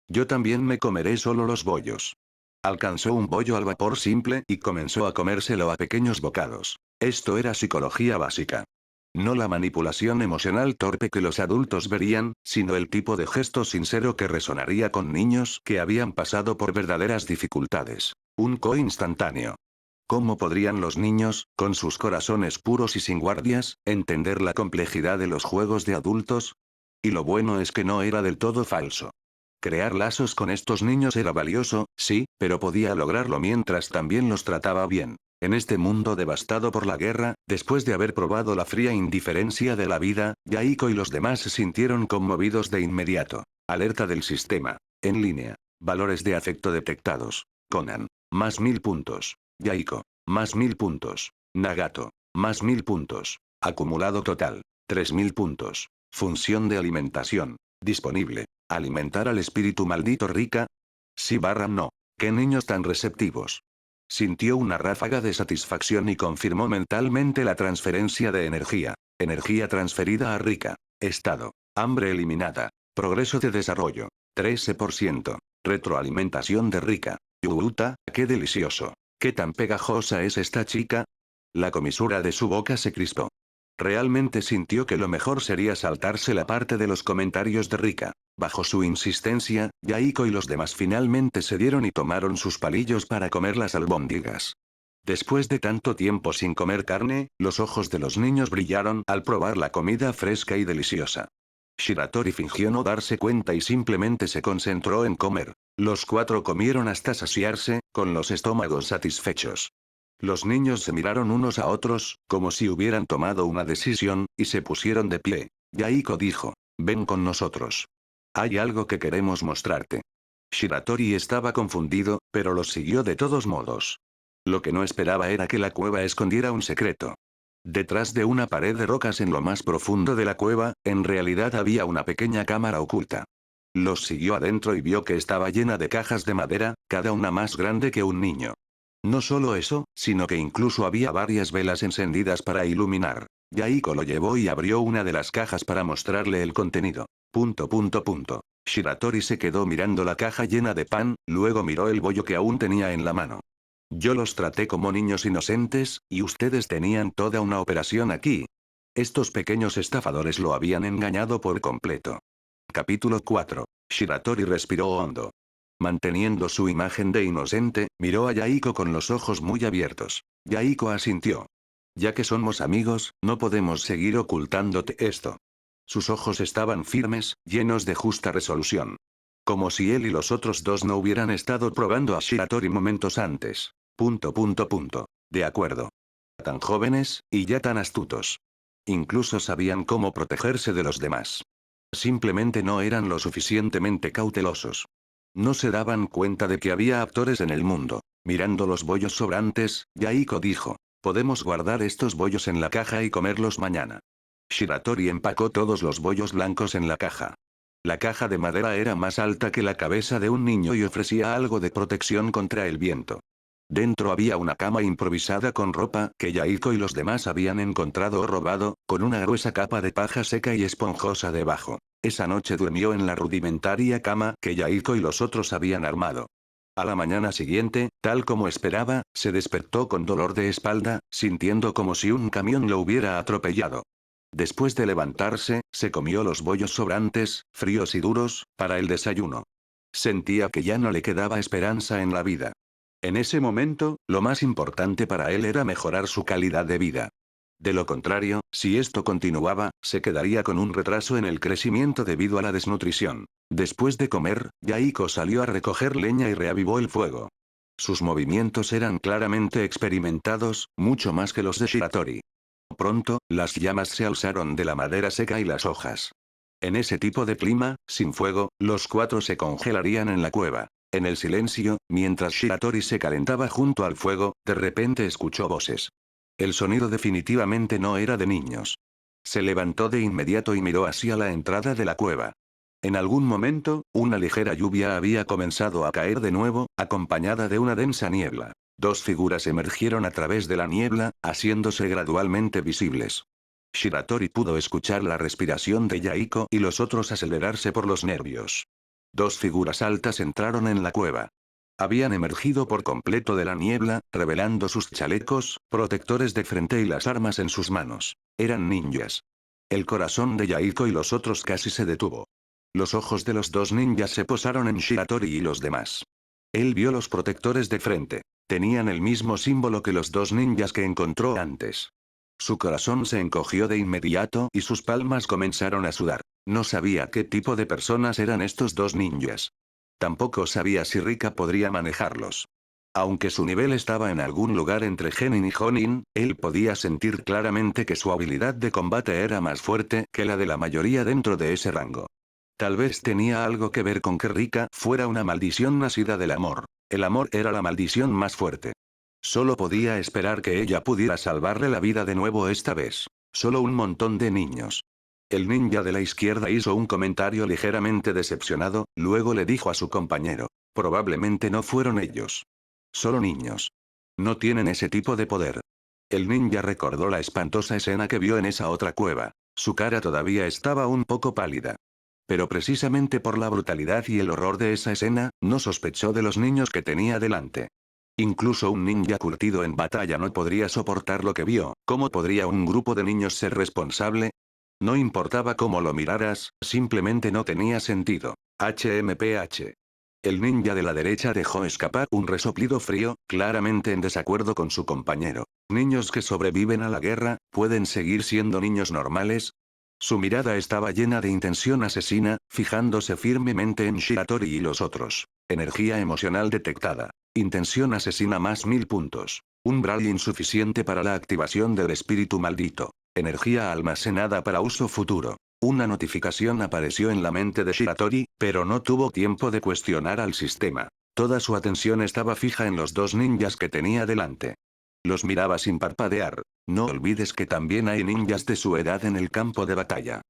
Speaker 2: Yo también me comeré solo los bollos. Alcanzó un bollo al vapor simple y comenzó a comérselo a pequeños bocados. Esto era psicología básica. No la manipulación emocional torpe que los adultos verían, sino el tipo de gesto sincero que resonaría con niños que habían pasado por verdaderas dificultades. Un instantáneo. ¿Cómo podrían los niños, con sus corazones puros y sin guardias, entender la complejidad de los juegos de adultos? Y lo bueno es que no era del todo falso. Crear lazos con estos niños era valioso, sí, pero podía lograrlo mientras también los trataba bien. En este mundo devastado por la guerra, después de haber probado la fría indiferencia de la vida, Yaiko y los demás se sintieron conmovidos de inmediato. Alerta del sistema. En línea. Valores de afecto detectados. Conan. Más 1000 puntos. Yaiko. Más 1000 puntos. Nagato. Más 1000 puntos. Acumulado total. 3000 puntos. Función de alimentación. Disponible. ¿Alimentar al espíritu maldito Rika? Sí barra no. ¡Qué niños tan receptivos! Sintió una ráfaga de satisfacción y confirmó mentalmente la transferencia de energía. Energía transferida a Rika. Estado. Hambre eliminada. Progreso de desarrollo. 13%. Retroalimentación de Rika. Yuuta, qué delicioso. ¿Qué tan pegajosa es esta chica? La comisura de su boca se crispó. Realmente sintió que lo mejor sería saltarse la parte de los comentarios de Rika. Bajo su insistencia, Yaiko y los demás finalmente cedieron y tomaron sus palillos para comer las albóndigas. Después de tanto tiempo sin comer carne, los ojos de los niños brillaron al probar la comida fresca y deliciosa. Shiratori fingió no darse cuenta y simplemente se concentró en comer. Los 4 comieron hasta saciarse, con los estómagos satisfechos. Los niños se miraron unos a otros, como si hubieran tomado una decisión, y se pusieron de pie. Yaiko dijo, ven con nosotros. Hay algo que queremos mostrarte. Shiratori estaba confundido, pero los siguió de todos modos. Lo que no esperaba era que la cueva escondiera un secreto. Detrás de una pared de rocas en lo más profundo de la cueva, en realidad había una pequeña cámara oculta. Los siguió adentro y vio que estaba llena de cajas de madera, cada una más grande que un niño. No solo eso, sino que incluso había varias velas encendidas para iluminar. Yaiko lo llevó y abrió una de las cajas para mostrarle el contenido. Shiratori se quedó mirando la caja llena de pan, luego miró el bollo que aún tenía en la mano. Yo los traté como niños inocentes, y ustedes tenían toda una operación aquí. Estos pequeños estafadores lo habían engañado por completo. Capítulo 4. Shiratori respiró hondo. Manteniendo su imagen de inocente, miró a Yaiko con los ojos muy abiertos. Yaiko asintió. Ya que somos amigos, no podemos seguir ocultándote esto. Sus ojos estaban firmes, llenos de justa resolución. Como si él y los otros dos no hubieran estado probando a Shiratori momentos antes. De acuerdo. Tan jóvenes, y ya tan astutos. Incluso sabían cómo protegerse de los demás. Simplemente no eran lo suficientemente cautelosos. No se daban cuenta de que había actores en el mundo. Mirando los bollos sobrantes, Yaiko dijo, podemos guardar estos bollos en la caja y comerlos mañana. Shiratori empacó todos los bollos blancos en la caja. La caja de madera era más alta que la cabeza de un niño y ofrecía algo de protección contra el viento. Dentro había una cama improvisada con ropa que Yaiko y los demás habían encontrado o robado, con una gruesa capa de paja seca y esponjosa debajo. Esa noche durmió en la rudimentaria cama que Yaiko y los otros habían armado. A la mañana siguiente, tal como esperaba, se despertó con dolor de espalda, sintiendo como si un camión lo hubiera atropellado. Después de levantarse, se comió los bollos sobrantes, fríos y duros, para el desayuno. Sentía que ya no le quedaba esperanza en la vida. En ese momento, lo más importante para él era mejorar su calidad de vida. De lo contrario, si esto continuaba, se quedaría con un retraso en el crecimiento debido a la desnutrición. Después de comer, Yaiko salió a recoger leña y reavivó el fuego. Sus movimientos eran claramente experimentados, mucho más que los de Shiratori. Pronto, las llamas se alzaron de la madera seca y las hojas. En ese tipo de clima, sin fuego, los cuatro se congelarían en la cueva. En el silencio, mientras Shiratori se calentaba junto al fuego, de repente escuchó voces. El sonido definitivamente no era de niños. Se levantó de inmediato y miró hacia la entrada de la cueva. En algún momento, una ligera lluvia había comenzado a caer de nuevo, acompañada de una densa niebla. Dos figuras emergieron a través de la niebla, haciéndose gradualmente visibles. Shiratori pudo escuchar la respiración de Yaiko y los otros acelerarse por los nervios. Dos figuras altas entraron en la cueva. Habían emergido por completo de la niebla, revelando sus chalecos, protectores de frente y las armas en sus manos. Eran ninjas. El corazón de Yaiko y los otros casi se detuvo. Los ojos de los dos ninjas se posaron en Shiratori y los demás. Él vio los protectores de frente. Tenían el mismo símbolo que los dos ninjas que encontró antes. Su corazón se encogió de inmediato y sus palmas comenzaron a sudar. No sabía qué tipo de personas eran estos dos ninjas. Tampoco sabía si Rika podría manejarlos. Aunque su nivel estaba en algún lugar entre Genin y Jonin, él podía sentir claramente que su habilidad de combate era más fuerte que la de la mayoría dentro de ese rango. Tal vez tenía algo que ver con que Rika fuera una maldición nacida del amor. El amor era la maldición más fuerte. Solo podía esperar que ella pudiera salvarle la vida de nuevo esta vez. Solo un montón de niños. El ninja de la izquierda hizo un comentario ligeramente decepcionado, luego le dijo a su compañero. Probablemente no fueron ellos. Solo niños. No tienen ese tipo de poder. El ninja recordó la espantosa escena que vio en esa otra cueva. Su cara todavía estaba un poco pálida. Pero precisamente por la brutalidad y el horror de esa escena, no sospechó de los niños que tenía delante. Incluso un ninja curtido en batalla no podría soportar lo que vio. ¿Cómo podría un grupo de niños ser responsable? No importaba cómo lo miraras, simplemente no tenía sentido. HMPH. El ninja de la derecha dejó escapar un resoplido frío, claramente en desacuerdo con su compañero. ¿Niños que sobreviven a la guerra, pueden seguir siendo niños normales? Su mirada estaba llena de intención asesina, fijándose firmemente en Shiratori y los otros. Energía emocional detectada. Intención asesina más 1000 puntos. Umbral insuficiente para la activación del espíritu maldito. Energía almacenada para uso futuro. Una notificación apareció en la mente de Shiratori, pero no tuvo tiempo de cuestionar al sistema. Toda su atención estaba fija en los dos ninjas que tenía delante. Los miraba sin parpadear. No olvides que también hay ninjas de su edad en el campo de batalla.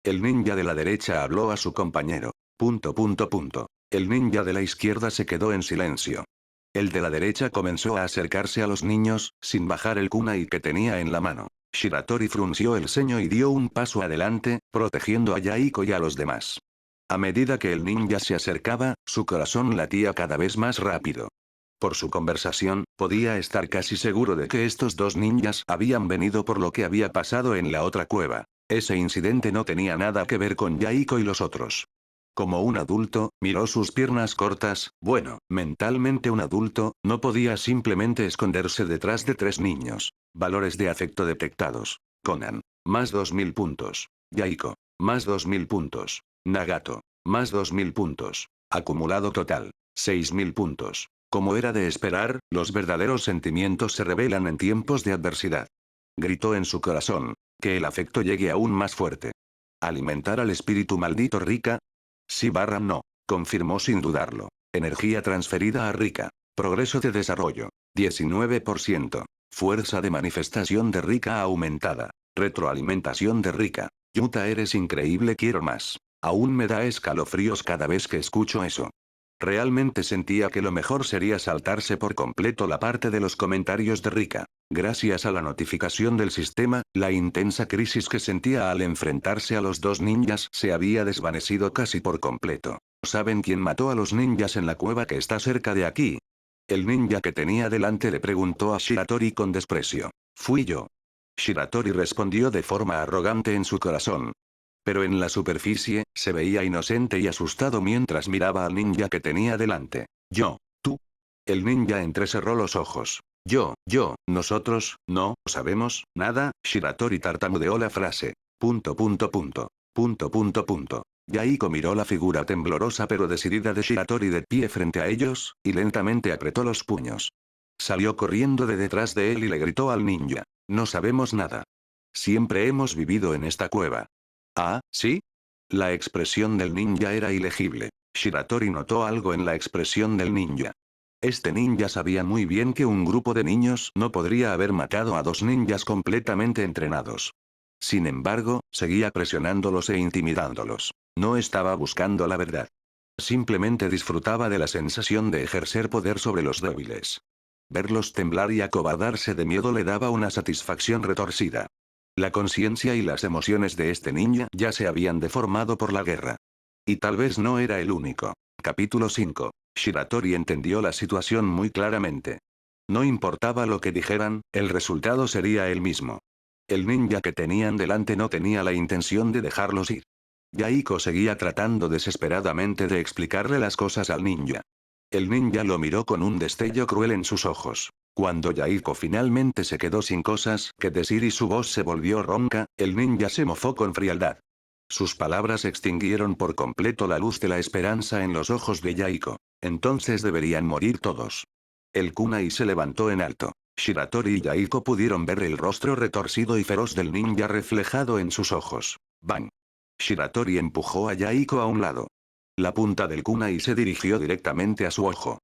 Speaker 2: El ninja de la derecha habló a su compañero. ... El ninja de la izquierda se quedó en silencio. El de la derecha comenzó a acercarse a los niños, sin bajar el kunai que tenía en la mano. Shiratori frunció el ceño y dio un paso adelante, protegiendo a Yaiko y a los demás. A medida que el ninja se acercaba, su corazón latía cada vez más rápido. Por su conversación, podía estar casi seguro de que estos dos ninjas habían venido por lo que había pasado en la otra cueva. Ese incidente no tenía nada que ver con Yaiko y los otros. Como un adulto, miró sus piernas cortas, bueno, mentalmente un adulto, no podía simplemente esconderse detrás de tres niños. Valores de afecto detectados. Conan. Más 2000 puntos. Yaiko. Más 2000 puntos. Nagato. Más 2000 puntos. Acumulado total. 6000 puntos. Como era de esperar, los verdaderos sentimientos se revelan en tiempos de adversidad. Gritó en su corazón. Que el afecto llegue aún más fuerte. ¿Alimentar al espíritu maldito Rika? Sí barra no. Confirmó sin dudarlo. Energía transferida a Rika. Progreso de desarrollo. 19%. Fuerza de manifestación de Rika aumentada. Retroalimentación de Rika. Yuta, eres increíble, quiero más. Aún me da escalofríos cada vez que escucho eso. Realmente sentía que lo mejor sería saltarse por completo la parte de los comentarios de Rika. Gracias a la notificación del sistema, la intensa crisis que sentía al enfrentarse a los dos ninjas se había desvanecido casi por completo. ¿Saben quién mató a los ninjas en la cueva que está cerca de aquí? El ninja que tenía delante le preguntó a Shiratori con desprecio. Fui yo. Shiratori respondió de forma arrogante en su corazón. Pero en la superficie, se veía inocente y asustado mientras miraba al ninja que tenía delante. Yo. Tú. El ninja entrecerró los ojos. Nosotros, no, sabemos, nada, Shiratori tartamudeó la frase. Punto punto punto. Punto punto punto. Yaiko miró la figura temblorosa pero decidida de Shiratori de pie frente a ellos, y lentamente apretó los puños. Salió corriendo de detrás de él y le gritó al ninja. No sabemos nada. Siempre hemos vivido en esta cueva. Ah, ¿sí? La expresión del ninja era ilegible. Shiratori notó algo en la expresión del ninja. Este ninja sabía muy bien que un grupo de niños no podría haber matado a dos ninjas completamente entrenados. Sin embargo, seguía presionándolos e intimidándolos. No estaba buscando la verdad. Simplemente disfrutaba de la sensación de ejercer poder sobre los débiles. Verlos temblar y acobardarse de miedo le daba una satisfacción retorcida. La conciencia y las emociones de este ninja ya se habían deformado por la guerra. Y tal vez no era el único. Capítulo 5. Shiratori entendió la situación muy claramente. No importaba lo que dijeran, el resultado sería el mismo. El ninja que tenían delante no tenía la intención de dejarlos ir. Yaiko seguía tratando desesperadamente de explicarle las cosas al ninja. El ninja lo miró con un destello cruel en sus ojos. Cuando Yaiko finalmente se quedó sin cosas que decir y su voz se volvió ronca, el ninja se mofó con frialdad. Sus palabras extinguieron por completo la luz de la esperanza en los ojos de Yaiko. Entonces deberían morir todos. El kunai se levantó en alto. Shiratori y Yaiko pudieron ver el rostro retorcido y feroz del ninja reflejado en sus ojos. ¡Bang! Shiratori empujó a Yaiko a un lado. La punta del kunai se dirigió directamente a su ojo.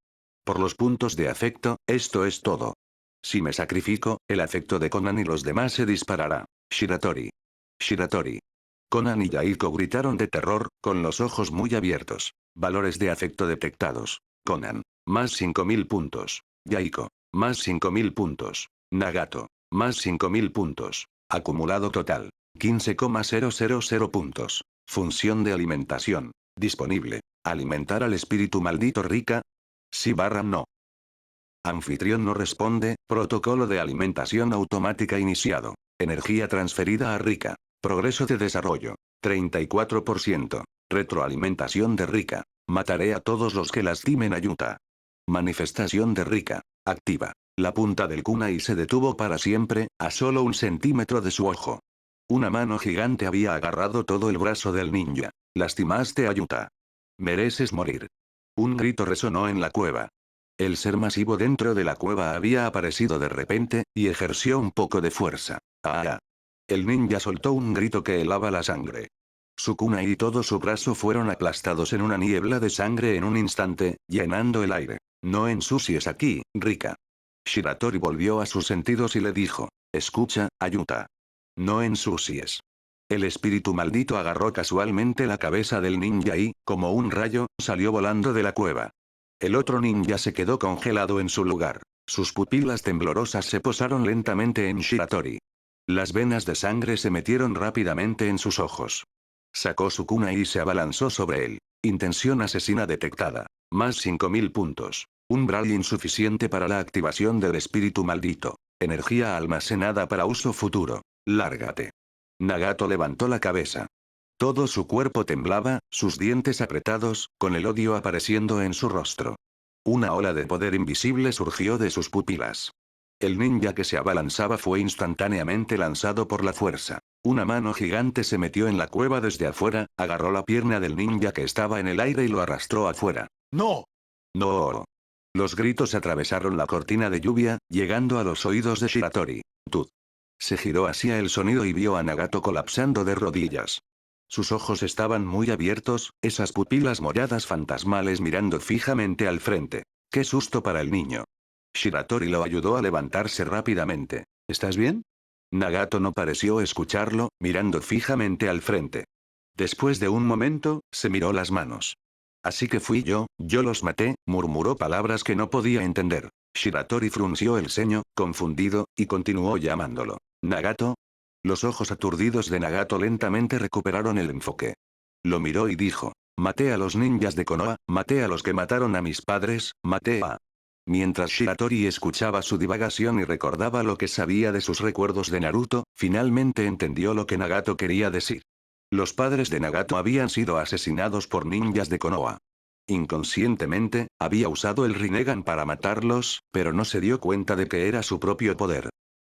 Speaker 2: Por los puntos de afecto, esto es todo. Si me sacrifico, el afecto de Konan y los demás se disparará. Shiratori. Shiratori. Konan y Yaiko gritaron de terror, con los ojos muy abiertos. Valores de afecto detectados. Konan. Más 5000 puntos. Yaiko. Más 5000 puntos. Nagato. Más 5000 puntos. Acumulado total. 15,000 puntos. Función de alimentación. Disponible. Alimentar al espíritu maldito Rika. Sí/no. Anfitrión no responde, protocolo de alimentación automática iniciado. Energía transferida a Rika. Progreso de desarrollo. 34%. Retroalimentación de Rika. Mataré a todos los que lastimen a Yuta. Manifestación de Rika. Activa. La punta del kunai se detuvo para siempre, a solo 1 centímetro de su ojo. Una mano gigante había agarrado todo el brazo del ninja. Lastimaste a Yuta. Mereces morir. Un grito resonó en la cueva. El ser masivo dentro de la cueva había aparecido de repente, y ejerció un poco de fuerza. ¡Ah! El ninja soltó un grito que helaba la sangre. Su kunai y todo su brazo fueron aplastados en una niebla de sangre en un instante, llenando el aire. No ensucies aquí, Rika. Shiratori volvió a sus sentidos y le dijo. Escucha, Ayuta. No ensucies. El espíritu maldito agarró casualmente la cabeza del ninja y, como un rayo, salió volando de la cueva. El otro ninja se quedó congelado en su lugar. Sus pupilas temblorosas se posaron lentamente en Shiratori. Las venas de sangre se metieron rápidamente en sus ojos. Sacó su kunai y se abalanzó sobre él. Intención asesina detectada. Más 5000 puntos. Umbral insuficiente para la activación del espíritu maldito. Energía almacenada para uso futuro. Lárgate. Nagato levantó la cabeza. Todo su cuerpo temblaba, sus dientes apretados, con el odio apareciendo en su rostro. Una ola de poder invisible surgió de sus pupilas. El ninja que se abalanzaba fue instantáneamente lanzado por la fuerza. Una mano gigante se metió en la cueva desde afuera, agarró la pierna del ninja que estaba en el aire y lo arrastró afuera. ¡No! ¡No! Los gritos atravesaron la cortina de lluvia, llegando a los oídos de Shiratori. Tud. Se giró hacia el sonido y vio a Nagato colapsando de rodillas. Sus ojos estaban muy abiertos, esas pupilas moradas fantasmales mirando fijamente al frente. ¡Qué susto para el niño! Shiratori lo ayudó a levantarse rápidamente. ¿Estás bien? Nagato no pareció escucharlo, mirando fijamente al frente. Después de un momento, se miró las manos. Así que fui yo los maté, murmuró palabras que no podía entender. Shiratori frunció el ceño, confundido, y continuó llamándolo. ¿Nagato? Los ojos aturdidos de Nagato lentamente recuperaron el enfoque. Lo miró y dijo. Maté a los ninjas de Konoha, maté a los que mataron a mis padres, maté a... Mientras Shiratori escuchaba su divagación y recordaba lo que sabía de sus recuerdos de Naruto, finalmente entendió lo que Nagato quería decir. Los padres de Nagato habían sido asesinados por ninjas de Konoha. Inconscientemente, había usado el Rinnegan para matarlos, pero no se dio cuenta de que era su propio poder.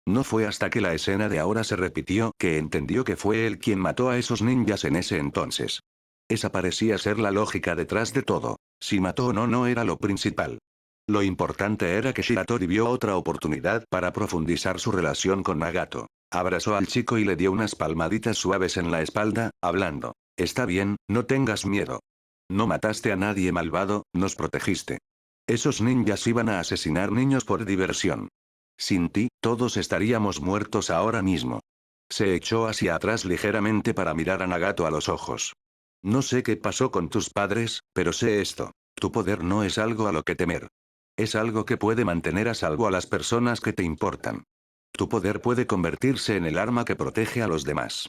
Speaker 2: No fue hasta que la escena de ahora se repitió que entendió que fue él quien mató a esos ninjas en ese entonces. Esa parecía ser la lógica detrás de todo. Si mató o no no era lo principal. Lo importante era que Shiratori vio otra oportunidad para profundizar su relación con Nagato. Abrazó al chico y le dio unas palmaditas suaves en la espalda, hablando. Está bien, no tengas miedo. No mataste a nadie malvado, nos protegiste. Esos ninjas iban a asesinar niños por diversión. Sin ti, todos estaríamos muertos ahora mismo. Se echó hacia atrás ligeramente para mirar a Nagato a los ojos. No sé qué pasó con tus padres, pero sé esto. Tu poder no es algo a lo que temer. Es algo que puede mantener a salvo a las personas que te importan. Tu poder puede convertirse en el arma que protege a los demás.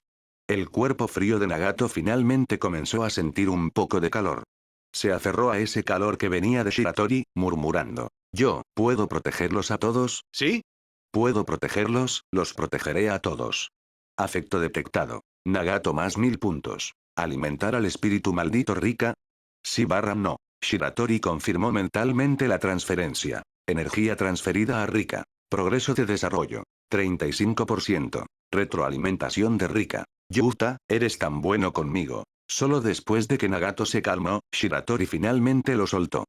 Speaker 2: El cuerpo frío de Nagato finalmente comenzó a sentir un poco de calor. Se aferró a ese calor que venía de Shiratori, murmurando. Yo, ¿puedo protegerlos a todos? ¿Sí? Puedo protegerlos, los protegeré a todos. Afecto detectado. Nagato más 1000 puntos. ¿Alimentar al espíritu maldito Rika? Sí barra no. Shiratori confirmó mentalmente la transferencia. Energía transferida a Rika. Progreso de desarrollo. 35%. Retroalimentación de Rika. Yuta, eres tan bueno conmigo. Solo después de que Nagato se calmó, Shiratori finalmente lo soltó.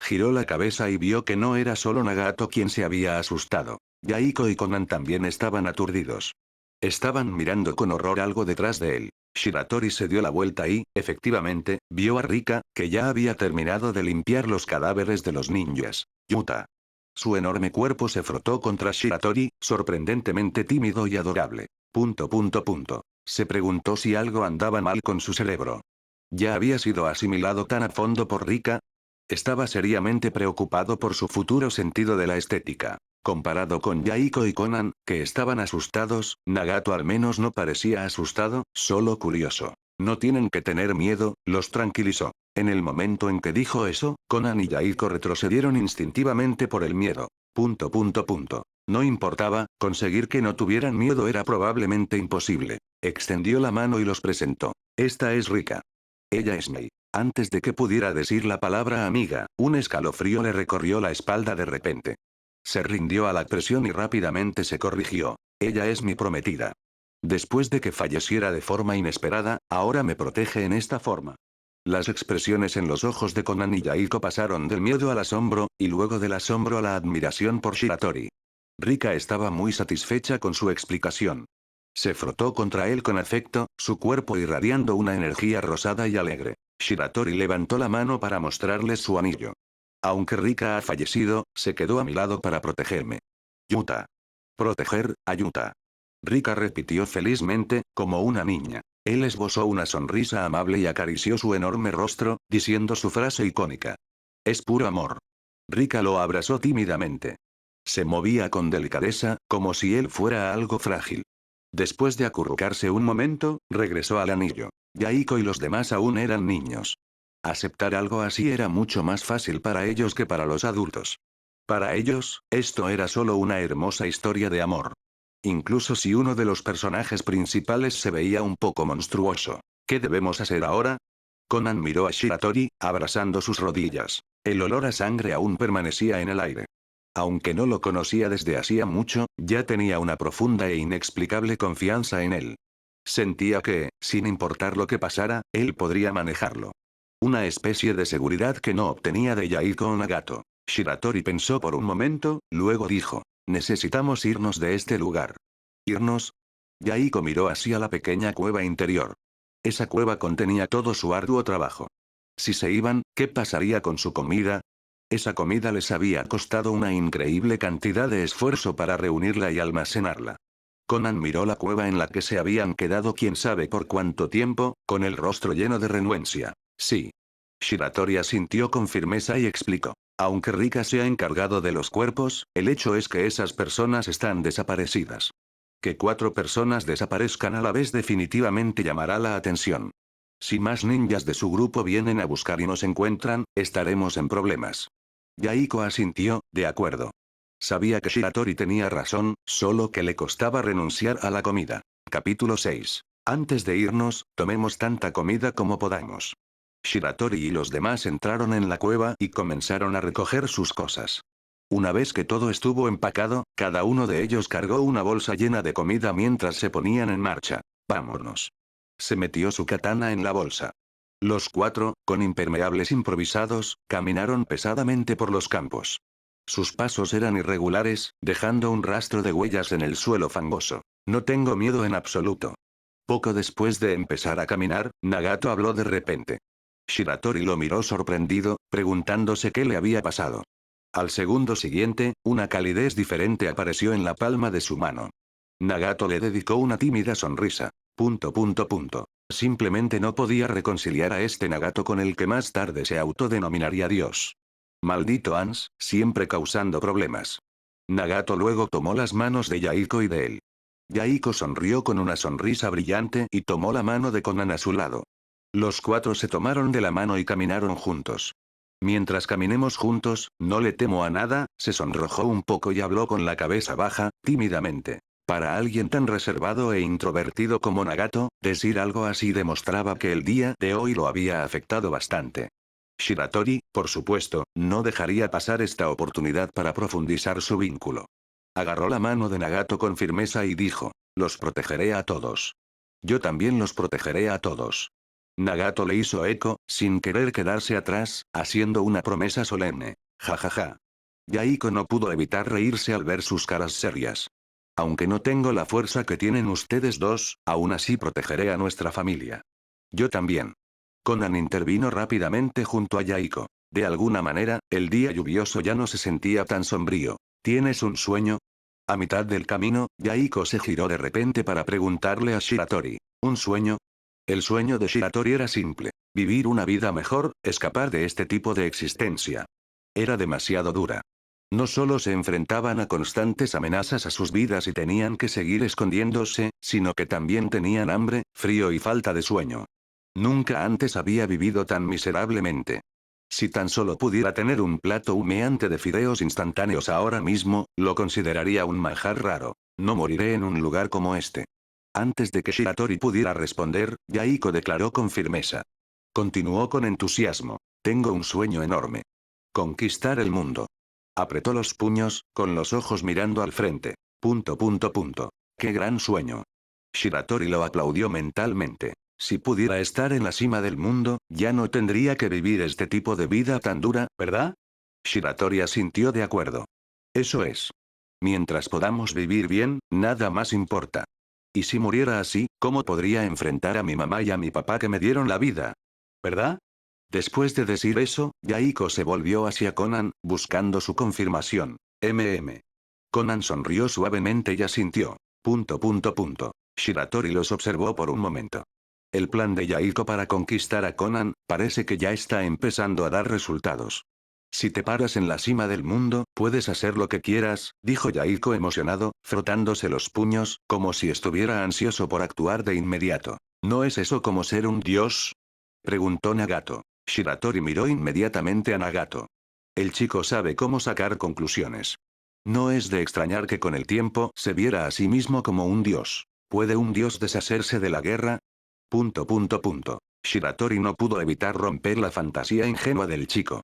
Speaker 2: Giró la cabeza y vio que no era solo Nagato quien se había asustado. Yaiko y Conan también estaban aturdidos. Estaban mirando con horror algo detrás de él. Shiratori se dio la vuelta y, efectivamente, vio a Rika, que ya había terminado de limpiar los cadáveres de los ninjas. Yuta. Su enorme cuerpo se frotó contra Shiratori, sorprendentemente tímido y adorable. Se preguntó si algo andaba mal con su cerebro. Ya había sido asimilado tan a fondo por Rika. Estaba seriamente preocupado por su futuro sentido de la estética. Comparado con Yaiko y Conan, que estaban asustados, Nagato al menos no parecía asustado, solo curioso. No tienen que tener miedo, los tranquilizó. En el momento en que dijo eso, Conan y Yaiko retrocedieron instintivamente por el miedo. No importaba, conseguir que no tuvieran miedo era probablemente imposible. Extendió la mano y los presentó. Esta es Rika. Ella es Mei. Antes de que pudiera decir la palabra amiga, un escalofrío le recorrió la espalda de repente. Se rindió a la presión y rápidamente se corrigió. Ella es mi prometida. Después de que falleciera de forma inesperada, ahora me protege en esta forma. Las expresiones en los ojos de Conan y Yaiko pasaron del miedo al asombro, y luego del asombro a la admiración por Shiratori. Rika estaba muy satisfecha con su explicación. Se frotó contra él con afecto, su cuerpo irradiando una energía rosada y alegre. Shiratori levantó la mano para mostrarle su anillo. Aunque Rika ha fallecido, se quedó a mi lado para protegerme. Yuta. Proteger, a Yuta. Rika repitió felizmente, como una niña. Él esbozó una sonrisa amable y acarició su enorme rostro, diciendo su frase icónica. Es puro amor. Rika lo abrazó tímidamente. Se movía con delicadeza, como si él fuera algo frágil. Después de acurrucarse un momento, regresó al anillo. Yaiko y los demás aún eran niños. Aceptar algo así era mucho más fácil para ellos que para los adultos. Para ellos, esto era solo una hermosa historia de amor. Incluso si uno de los personajes principales se veía un poco monstruoso. ¿Qué debemos hacer ahora? Conan miró a Shiratori, abrazando sus rodillas. El olor a sangre aún permanecía en el aire. Aunque no lo conocía desde hacía mucho, ya tenía una profunda e inexplicable confianza en él. Sentía que, sin importar lo que pasara, él podría manejarlo. Una especie de seguridad que no obtenía de Yaiko o Nagato. Shiratori pensó por un momento, luego dijo. Necesitamos irnos de este lugar. ¿Irnos? Yaiko miró hacia la pequeña cueva interior. Esa cueva contenía todo su arduo trabajo. Si se iban, ¿qué pasaría con su comida? Esa comida les había costado una increíble cantidad de esfuerzo para reunirla y almacenarla. Conan miró la cueva en la que se habían quedado quién sabe por cuánto tiempo, con el rostro lleno de renuencia. Sí. Shiratori asintió con firmeza y explicó. Aunque Rika se ha encargado de los cuerpos, el hecho es que esas personas están desaparecidas. Que 4 personas desaparezcan a la vez definitivamente llamará la atención. Si más ninjas de su grupo vienen a buscar y nos encuentran, estaremos en problemas. Yaiko asintió, de acuerdo. Sabía que Shiratori tenía razón, solo que le costaba renunciar a la comida. Capítulo 6. Antes de irnos, tomemos tanta comida como podamos. Shiratori y los demás entraron en la cueva y comenzaron a recoger sus cosas. Una vez que todo estuvo empacado, cada uno de ellos cargó una bolsa llena de comida mientras se ponían en marcha. Vámonos. Se metió su katana en la bolsa. Los cuatro, con impermeables improvisados, caminaron pesadamente por los campos. Sus pasos eran irregulares, dejando un rastro de huellas en el suelo fangoso. No tengo miedo en absoluto. Poco después de empezar a caminar, Nagato habló de repente. Shiratori lo miró sorprendido, preguntándose qué le había pasado. Al segundo siguiente, una calidez diferente apareció en la palma de su mano. Nagato le dedicó una tímida sonrisa. ... Simplemente no podía reconciliar a este Nagato con el que más tarde se autodenominaría Dios. Maldito Ans, siempre causando problemas. Nagato luego tomó las manos de Yaiko y de él. Yaiko sonrió con una sonrisa brillante y tomó la mano de Konan a su lado. Los cuatro se tomaron de la mano y caminaron juntos. Mientras caminemos juntos, no le temo a nada, se sonrojó un poco y habló con la cabeza baja, tímidamente. Para alguien tan reservado e introvertido como Nagato, decir algo así demostraba que el día de hoy lo había afectado bastante. Shiratori, por supuesto, no dejaría pasar esta oportunidad para profundizar su vínculo. Agarró la mano de Nagato con firmeza y dijo, los protegeré a todos. Yo también los protegeré a todos. Nagato le hizo eco, sin querer quedarse atrás, haciendo una promesa solemne. Jajaja. Yaiko no pudo evitar reírse al ver sus caras serias. Aunque no tengo la fuerza que tienen ustedes dos, aún así protegeré a nuestra familia. Yo también. Konan intervino rápidamente junto a Yaiko. De alguna manera, el día lluvioso ya no se sentía tan sombrío. ¿Tienes un sueño? A mitad del camino, Yaiko se giró de repente para preguntarle a Shiratori. ¿Un sueño? El sueño de Shiratori era simple. Vivir una vida mejor, escapar de este tipo de existencia. Era demasiado dura. No solo se enfrentaban a constantes amenazas a sus vidas y tenían que seguir escondiéndose, sino que también tenían hambre, frío y falta de sueño. Nunca antes había vivido tan miserablemente. Si tan solo pudiera tener un plato humeante de fideos instantáneos ahora mismo, lo consideraría un manjar raro. No moriré en un lugar como este. Antes de que Shiratori pudiera responder, Yaiko declaró con firmeza. Continuó con entusiasmo. Tengo un sueño enorme. Conquistar el mundo. Apretó los puños, con los ojos mirando al frente. ... ¡Qué gran sueño! Shiratori lo aplaudió mentalmente. Si pudiera estar en la cima del mundo, ya no tendría que vivir este tipo de vida tan dura, ¿verdad? Shiratori asintió de acuerdo. Eso es. Mientras podamos vivir bien, nada más importa. Y si muriera así, ¿cómo podría enfrentar a mi mamá y a mi papá que me dieron la vida? ¿Verdad? Después de decir eso, Yaiko se volvió hacia Konan, buscando su confirmación. Konan sonrió suavemente y asintió. ... Shiratori los observó por un momento. El plan de Yaiko para conquistar a Konan, parece que ya está empezando a dar resultados. Si te paras en la cima del mundo, puedes hacer lo que quieras, dijo Yaiko emocionado, frotándose los puños, como si estuviera ansioso por actuar de inmediato. ¿No es eso como ser un dios? Preguntó Nagato. Shiratori miró inmediatamente a Nagato. El chico sabe cómo sacar conclusiones. No es de extrañar que con el tiempo se viera a sí mismo como un dios. ¿Puede un dios deshacerse de la guerra? ... Shiratori no pudo evitar romper la fantasía ingenua del chico.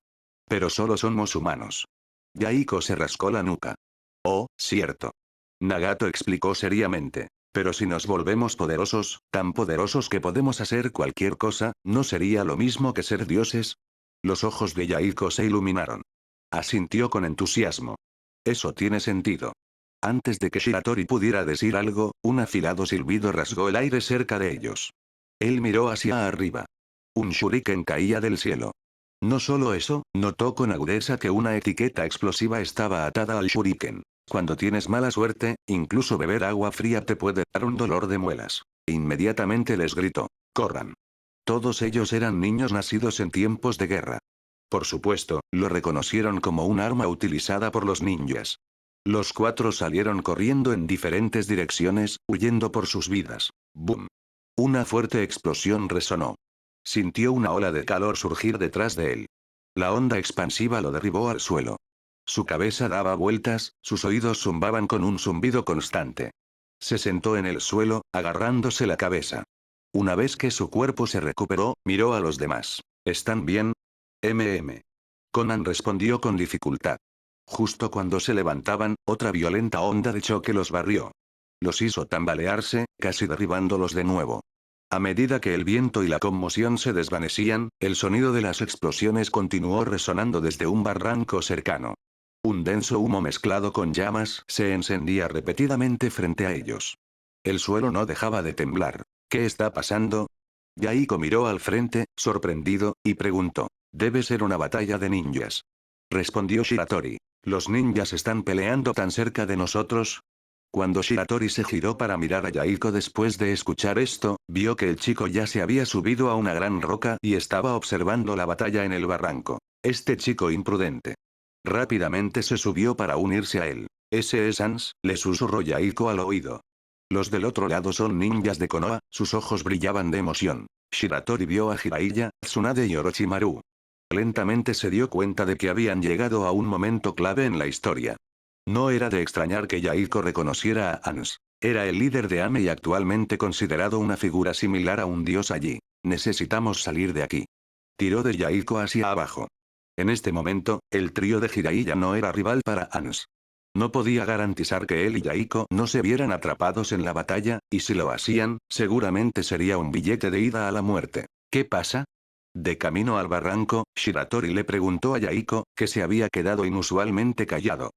Speaker 2: Pero solo somos humanos. Yaiko se rascó la nuca. Oh, cierto. Nagato explicó seriamente. Pero si nos volvemos poderosos, tan poderosos que podemos hacer cualquier cosa, ¿no sería lo mismo que ser dioses? Los ojos de Yaiko se iluminaron. Asintió con entusiasmo. Eso tiene sentido. Antes de que Shiratori pudiera decir algo, un afilado silbido rasgó el aire cerca de ellos. Él miró hacia arriba. Un shuriken caía del cielo. No solo eso, notó con agudeza que una etiqueta explosiva estaba atada al shuriken. Cuando tienes mala suerte, incluso beber agua fría te puede dar un dolor de muelas. Inmediatamente les gritó. ¡Corran! Todos ellos eran niños nacidos en tiempos de guerra. Por supuesto, lo reconocieron como un arma utilizada por los ninjas. Los cuatro salieron corriendo en diferentes direcciones, huyendo por sus vidas. ¡Bum! Una fuerte explosión resonó. Sintió una ola de calor surgir detrás de él. La onda expansiva lo derribó al suelo. Su cabeza daba vueltas, sus oídos zumbaban con un zumbido constante. Se sentó en el suelo, agarrándose la cabeza. Una vez que su cuerpo se recuperó, miró a los demás. ¿Están bien? Conan respondió con dificultad. Justo cuando se levantaban, otra violenta onda de choque los barrió. Los hizo tambalearse, casi derribándolos de nuevo. A medida que el viento y la conmoción se desvanecían, el sonido de las explosiones continuó resonando desde un barranco cercano. Un denso humo mezclado con llamas se encendía repetidamente frente a ellos. El suelo no dejaba de temblar. ¿Qué está pasando? Yaiko miró al frente, sorprendido, y preguntó. Debe ser una batalla de ninjas. Respondió Shiratori. ¿Los ninjas están peleando tan cerca de nosotros? Cuando Shiratori se giró para mirar a Yaiko después de escuchar esto, vio que el chico ya se había subido a una gran roca y estaba observando la batalla en el barranco. Este chico imprudente. Rápidamente se subió para unirse a él. Ese es Sans, le susurró Yaiko al oído. Los del otro lado son ninjas de Konoha, sus ojos brillaban de emoción. Shiratori vio a Jiraiya, Tsunade y Orochimaru. Lentamente se dio cuenta de que habían llegado a un momento clave en la historia. No era de extrañar que Yaiko reconociera a Ans. Era el líder de Ame y actualmente considerado una figura similar a un dios allí. Necesitamos salir de aquí. Tiró de Yaiko hacia abajo. En este momento, el trío de Jiraiya no era rival para Ans. No podía garantizar que él y Yaiko no se vieran atrapados en la batalla, y si lo hacían, seguramente sería un billete de ida a la muerte. ¿Qué pasa? De camino al barranco, Shiratori le preguntó a Yaiko, que se había quedado inusualmente callado.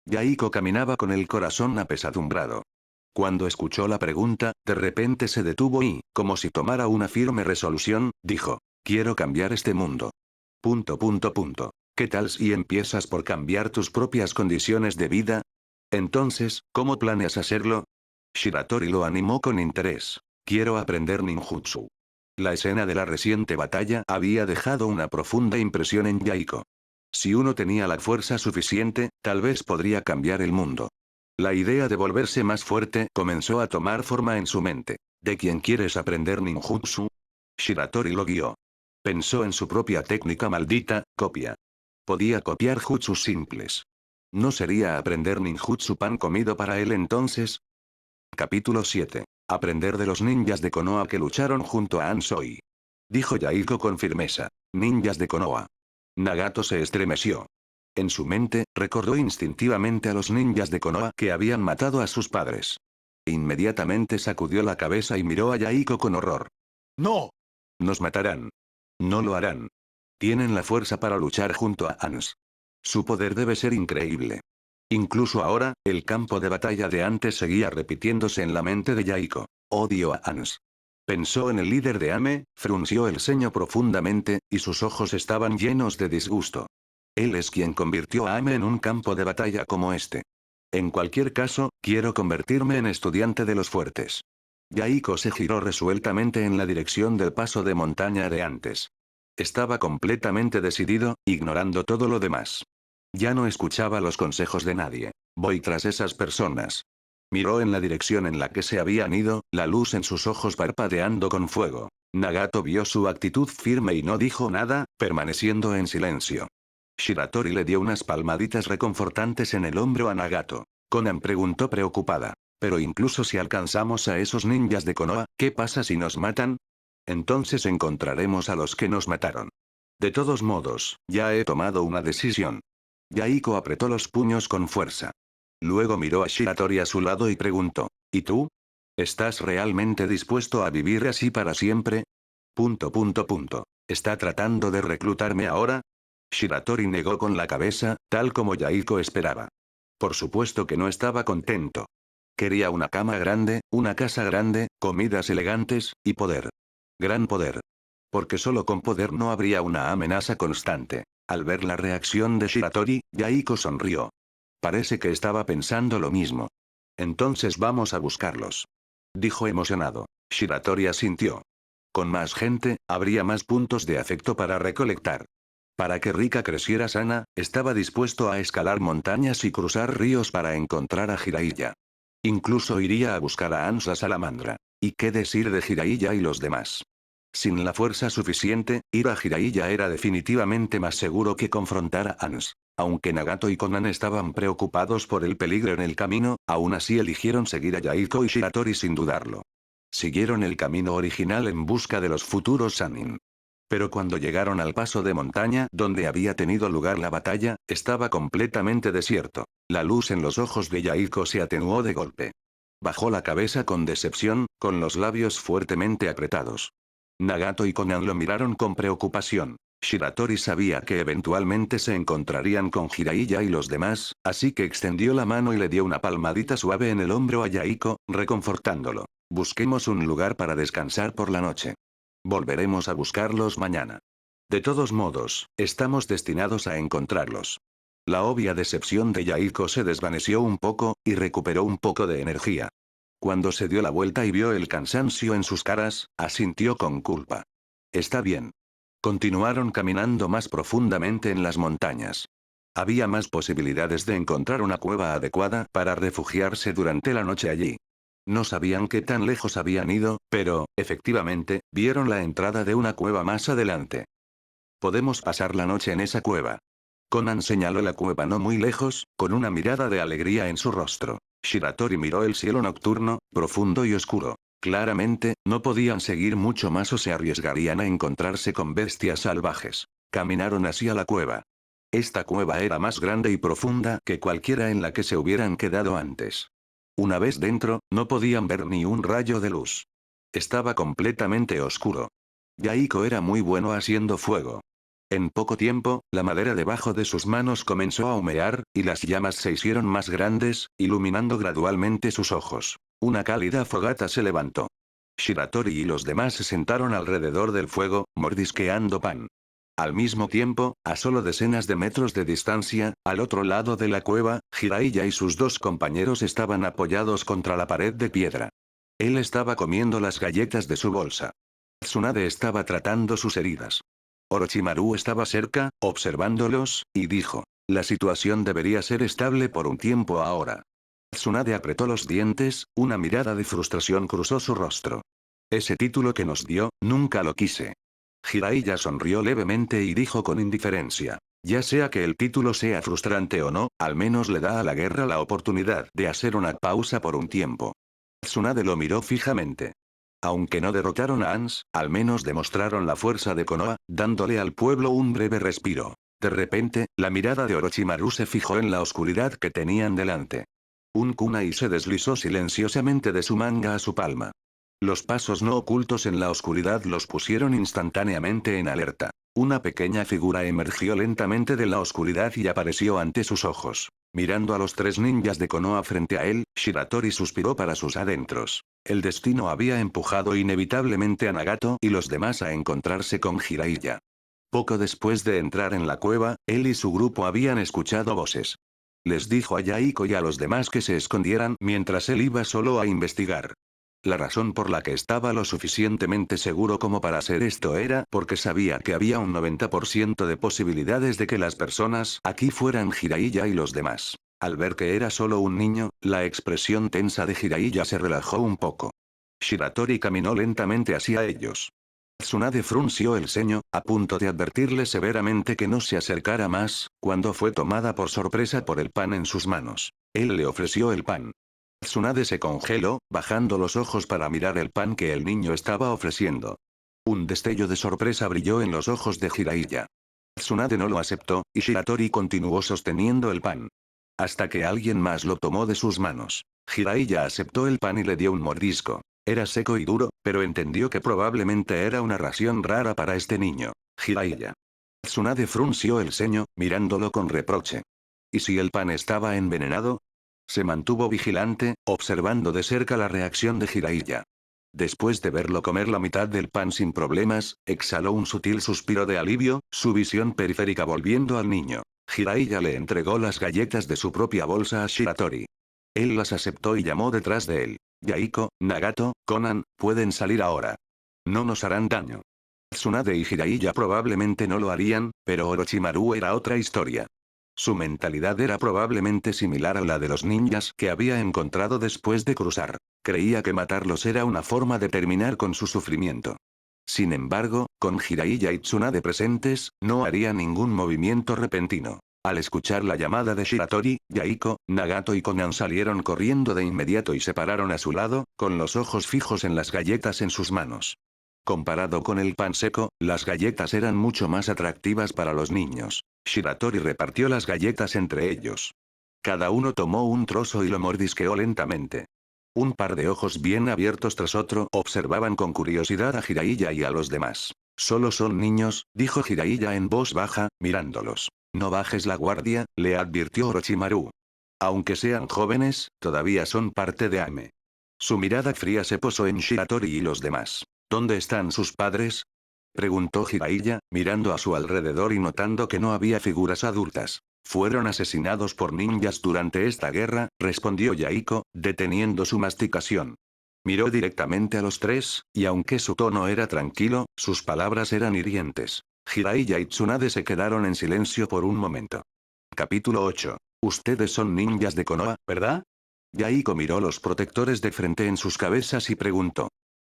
Speaker 2: Yaiko caminaba con el corazón apesadumbrado. Cuando escuchó la pregunta, de repente se detuvo y, como si tomara una firme resolución, dijo, quiero cambiar este mundo. ¿Qué tal si empiezas por cambiar tus propias condiciones de vida? Entonces, ¿cómo planeas hacerlo? Shiratori lo animó con interés. Quiero aprender ninjutsu. La escena de la reciente batalla había dejado una profunda impresión en Yaiko. Si uno tenía la fuerza suficiente, tal vez podría cambiar el mundo. La idea de volverse más fuerte comenzó a tomar forma en su mente. ¿De quién quieres aprender ninjutsu? Shiratori lo guió. Pensó en su propia técnica maldita, copia. Podía copiar jutsus simples. ¿No sería aprender ninjutsu pan comido para él entonces? Capítulo 7. Aprender de los ninjas de Konoha que lucharon junto a Ansoi. Dijo Yaiko con firmeza. Ninjas de Konoha. Nagato se estremeció. En su mente, recordó instintivamente a los ninjas de Konoha que habían matado a sus padres. Inmediatamente sacudió la cabeza y miró a Yaiko con horror. ¡No! Nos matarán. No lo harán. Tienen la fuerza para luchar junto a Ans. Su poder debe ser increíble. Incluso ahora, el campo de batalla de antes seguía repitiéndose en la mente de Yaiko. Odio a Ans. Pensó en el líder de Ame, frunció el ceño profundamente, y sus ojos estaban llenos de disgusto. Él es quien convirtió a Ame en un campo de batalla como este. En cualquier caso, quiero convertirme en estudiante de los fuertes. Yaiko se giró resueltamente en la dirección del paso de montaña de antes. Estaba completamente decidido, ignorando todo lo demás. Ya no escuchaba los consejos de nadie. Voy tras esas personas. Miró en la dirección en la que se habían ido, la luz en sus ojos parpadeando con fuego. Nagato vio su actitud firme y no dijo nada, permaneciendo en silencio. Shiratori le dio unas palmaditas reconfortantes en el hombro a Nagato. Conan preguntó preocupada. Pero incluso si alcanzamos a esos ninjas de Konoha, ¿qué pasa si nos matan? Entonces encontraremos a los que nos mataron. De todos modos, ya he tomado una decisión. Yaiko apretó los puños con fuerza. Luego miró a Shiratori a su lado y preguntó, ¿y tú? ¿Estás realmente dispuesto a vivir así para siempre? ¿Está tratando de reclutarme ahora? Shiratori negó con la cabeza, tal como Yaiko esperaba. Por supuesto que no estaba contento. Quería una cama grande, una casa grande, comidas elegantes, y poder. Gran poder. Porque solo con poder no habría una amenaza constante. Al ver la reacción de Shiratori, Yaiko sonrió. Parece que estaba pensando lo mismo. Entonces vamos a buscarlos. Dijo emocionado. Shiratori asintió. Con más gente, habría más puntos de afecto para recolectar. Para que Rika creciera sana, estaba dispuesto a escalar montañas y cruzar ríos para encontrar a Jiraiya. Incluso iría a buscar a Ans la salamandra. ¿Y qué decir de Jiraiya y los demás? Sin la fuerza suficiente, ir a Jiraiya era definitivamente más seguro que confrontar a Ans. Aunque Nagato y Conan estaban preocupados por el peligro en el camino, aún así eligieron seguir a Yaiko y Shiratori sin dudarlo. Siguieron el camino original en busca de los futuros Sannin. Pero cuando llegaron al paso de montaña donde había tenido lugar la batalla, estaba completamente desierto. La luz en los ojos de Yaiko se atenuó de golpe. Bajó la cabeza con decepción, con los labios fuertemente apretados. Nagato y Konan lo miraron con preocupación. Shiratori sabía que eventualmente se encontrarían con Jiraiya y los demás, así que extendió la mano y le dio una palmadita suave en el hombro a Yaiko, reconfortándolo. Busquemos un lugar para descansar por la noche. Volveremos a buscarlos mañana. De todos modos, estamos destinados a encontrarlos. La obvia decepción de Yaiko se desvaneció un poco, y recuperó un poco de energía. Cuando se dio la vuelta y vio el cansancio en sus caras, asintió con culpa. Está bien. Continuaron caminando más profundamente en las montañas. Había más posibilidades de encontrar una cueva adecuada para refugiarse durante la noche allí. No sabían qué tan lejos habían ido, pero, efectivamente, vieron la entrada de una cueva más adelante. Podemos pasar la noche en esa cueva. Konan señaló la cueva no muy lejos, con una mirada de alegría en su rostro. Shiratori miró el cielo nocturno, profundo y oscuro. Claramente, no podían seguir mucho más o se arriesgarían a encontrarse con bestias salvajes. Caminaron hacia la cueva. Esta cueva era más grande y profunda que cualquiera en la que se hubieran quedado antes. Una vez dentro, no podían ver ni un rayo de luz. Estaba completamente oscuro. Yaiko era muy bueno haciendo fuego. En poco tiempo, la madera debajo de sus manos comenzó a humear, y las llamas se hicieron más grandes, iluminando gradualmente sus ojos. Una cálida fogata se levantó. Shiratori y los demás se sentaron alrededor del fuego, mordisqueando pan. Al mismo tiempo, a solo decenas de metros de distancia, al otro lado de la cueva, Jiraiya y sus dos compañeros estaban apoyados contra la pared de piedra. Él estaba comiendo las galletas de su bolsa. Tsunade estaba tratando sus heridas. Orochimaru estaba cerca, observándolos, y dijo: la situación debería ser estable por un tiempo ahora. Tsunade apretó los dientes, una mirada de frustración cruzó su rostro. Ese título que nos dio, nunca lo quise. Jiraiya sonrió levemente y dijo con indiferencia: ya sea que el título sea frustrante o no, al menos le da a la guerra la oportunidad de hacer una pausa por un tiempo. Tsunade lo miró fijamente. Aunque no derrotaron a Ans, al menos demostraron la fuerza de Konoha, dándole al pueblo un breve respiro. De repente, la mirada de Orochimaru se fijó en la oscuridad que tenían delante. Un kunai se deslizó silenciosamente de su manga a su palma. Los pasos no ocultos en la oscuridad los pusieron instantáneamente en alerta. Una pequeña figura emergió lentamente de la oscuridad y apareció ante sus ojos. Mirando a los tres ninjas de Konoha frente a él, Shiratori suspiró para sus adentros. El destino había empujado inevitablemente a Nagato y los demás a encontrarse con Jiraiya. Poco después de entrar en la cueva, él y su grupo habían escuchado voces. Les dijo a Yaiko y a los demás que se escondieran mientras él iba solo a investigar. La razón por la que estaba lo suficientemente seguro como para hacer esto era porque sabía que había un 90% de posibilidades de que las personas aquí fueran Jiraiya y los demás. Al ver que era solo un niño, la expresión tensa de Jiraiya se relajó un poco. Shiratori caminó lentamente hacia ellos. Tsunade frunció el ceño, a punto de advertirle severamente que no se acercara más, cuando fue tomada por sorpresa por el pan en sus manos. Él le ofreció el pan. Tsunade se congeló, bajando los ojos para mirar el pan que el niño estaba ofreciendo. Un destello de sorpresa brilló en los ojos de Jiraiya. Tsunade no lo aceptó, y Shiratori continuó sosteniendo el pan. Hasta que alguien más lo tomó de sus manos. Jiraiya aceptó el pan y le dio un mordisco. Era seco y duro, pero entendió que probablemente era una ración rara para este niño. Jiraiya. Tsunade frunció el ceño, mirándolo con reproche. ¿Y si el pan estaba envenenado? Se mantuvo vigilante, observando de cerca la reacción de Jiraiya. Después de verlo comer la mitad del pan sin problemas, exhaló un sutil suspiro de alivio, su visión periférica volviendo al niño. Jiraiya le entregó las galletas de su propia bolsa a Shiratori. Él las aceptó y llamó detrás de él: Yaiko, Nagato, Konan, pueden salir ahora. No nos harán daño. Tsunade y Jiraiya probablemente no lo harían, pero Orochimaru era otra historia. Su mentalidad era probablemente similar a la de los ninjas que había encontrado después de cruzar. Creía que matarlos era una forma de terminar con su sufrimiento. Sin embargo, con Jiraiya y Tsunade presentes, no haría ningún movimiento repentino. Al escuchar la llamada de Shiratori, Yaiko, Nagato y Konan salieron corriendo de inmediato y se pararon a su lado, con los ojos fijos en las galletas en sus manos. Comparado con el pan seco, las galletas eran mucho más atractivas para los niños. Shiratori repartió las galletas entre ellos. Cada uno tomó un trozo y lo mordisqueó lentamente. Un par de ojos bien abiertos tras otro observaban con curiosidad a Jiraiya y a los demás. Solo son niños, dijo Jiraiya en voz baja, mirándolos. No bajes la guardia, le advirtió Orochimaru. Aunque sean jóvenes, todavía son parte de Ame. Su mirada fría se posó en Shiratori y los demás. ¿Dónde están sus padres? Preguntó Jiraiya, mirando a su alrededor y notando que no había figuras adultas. Fueron asesinados por ninjas durante esta guerra, respondió Yaiko, deteniendo su masticación. Miró directamente a los tres, y aunque su tono era tranquilo, sus palabras eran hirientes. Jiraiya y Tsunade se quedaron en silencio por un momento. Capítulo 8. Ustedes son ninjas de Konoha, ¿verdad? Yaiko miró los protectores de frente en sus cabezas y preguntó.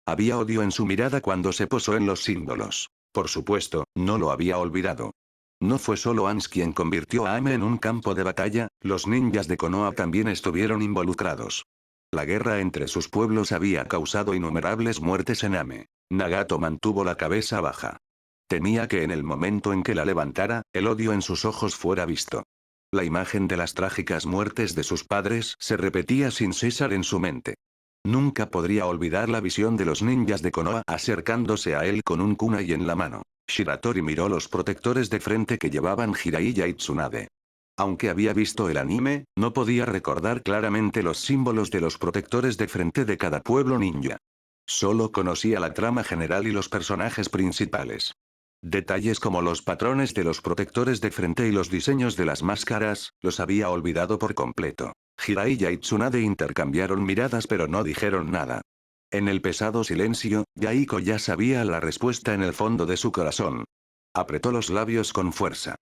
Speaker 2: Había odio en su mirada cuando se posó en los símbolos. Por supuesto, no lo había olvidado. No fue solo Ans quien convirtió a Ame en un campo de batalla, los ninjas de Konoha también estuvieron involucrados. La guerra entre sus pueblos había causado innumerables muertes en Ame. Nagato mantuvo la cabeza baja. Temía que en el momento en que la levantara, el odio en sus ojos fuera visto. La imagen de las trágicas muertes de sus padres se repetía sin cesar en su mente. Nunca podría olvidar la visión de los ninjas de Konoha acercándose a él con un kunai en la mano. Shiratori miró los protectores de frente que llevaban Jiraiya y Tsunade. Aunque había visto el anime, no podía recordar claramente los símbolos de los protectores de frente de cada pueblo ninja. Solo conocía la trama general y los personajes principales. Detalles como los patrones de los protectores de frente y los diseños de las máscaras, los había olvidado por completo. Jiraiya y Tsunade intercambiaron miradas pero no dijeron nada. En el pesado silencio, Yaiko ya sabía la respuesta en el fondo de su corazón. Apretó los labios con fuerza.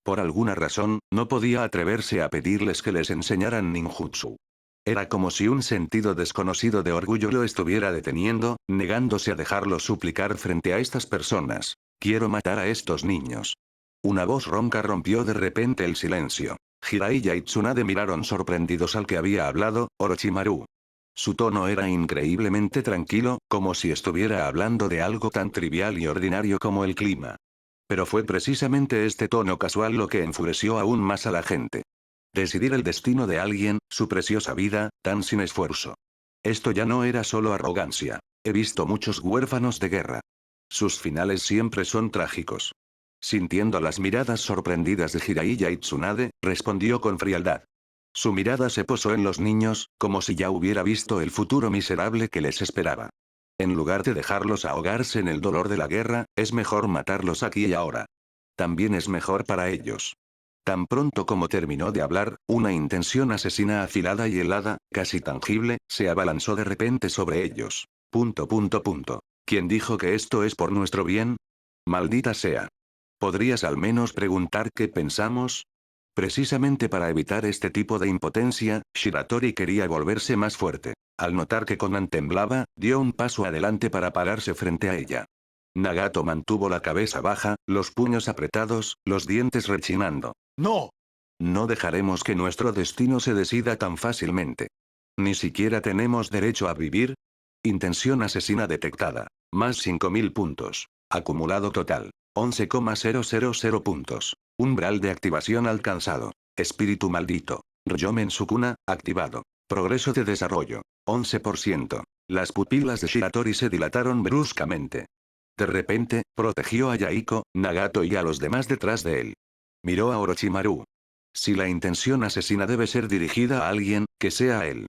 Speaker 2: Por alguna razón, no podía atreverse a pedirles que les enseñaran ninjutsu. Era como si un sentido desconocido de orgullo lo estuviera deteniendo, negándose a dejarlo suplicar frente a estas personas. Quiero matar a estos niños. Una voz ronca rompió de repente el silencio. Jiraiya y Tsunade miraron sorprendidos al que había hablado, Orochimaru. Su tono era increíblemente tranquilo, como si estuviera hablando de algo tan trivial y ordinario como el clima. Pero fue precisamente este tono casual lo que enfureció aún más a la gente. Decidir el destino de alguien, su preciosa vida, tan sin esfuerzo. Esto ya no era solo arrogancia. He visto muchos huérfanos de guerra. Sus finales siempre son trágicos. Sintiendo las miradas sorprendidas de Jiraiya y Tsunade, respondió con frialdad. Su mirada se posó en los niños, como si ya hubiera visto el futuro miserable que les esperaba. En lugar de dejarlos ahogarse en el dolor de la guerra, es mejor matarlos aquí y ahora. También es mejor para ellos. Tan pronto como terminó de hablar, una intención asesina afilada y helada, casi tangible, se abalanzó de repente sobre ellos. ¿Quién dijo que esto es por nuestro bien? Maldita sea. ¿Podrías al menos preguntar qué pensamos? Precisamente para evitar este tipo de impotencia, Shiratori quería volverse más fuerte. Al notar que Konan temblaba, dio un paso adelante para pararse frente a ella. Nagato mantuvo la cabeza baja, los puños apretados, los dientes rechinando. ¡No! No dejaremos que nuestro destino se decida tan fácilmente. ¿Ni siquiera tenemos derecho a vivir? Intención asesina detectada. Más 5000 puntos. Acumulado total. 11,000 puntos. Umbral de activación alcanzado. Espíritu maldito. Ryomen Sukuna, activado. Progreso de desarrollo. 11%. Las pupilas de Shiratori se dilataron bruscamente. De repente, protegió a Yaiko, Nagato y a los demás detrás de él. Miró a Orochimaru. Si la intención asesina debe ser dirigida a alguien, que sea él.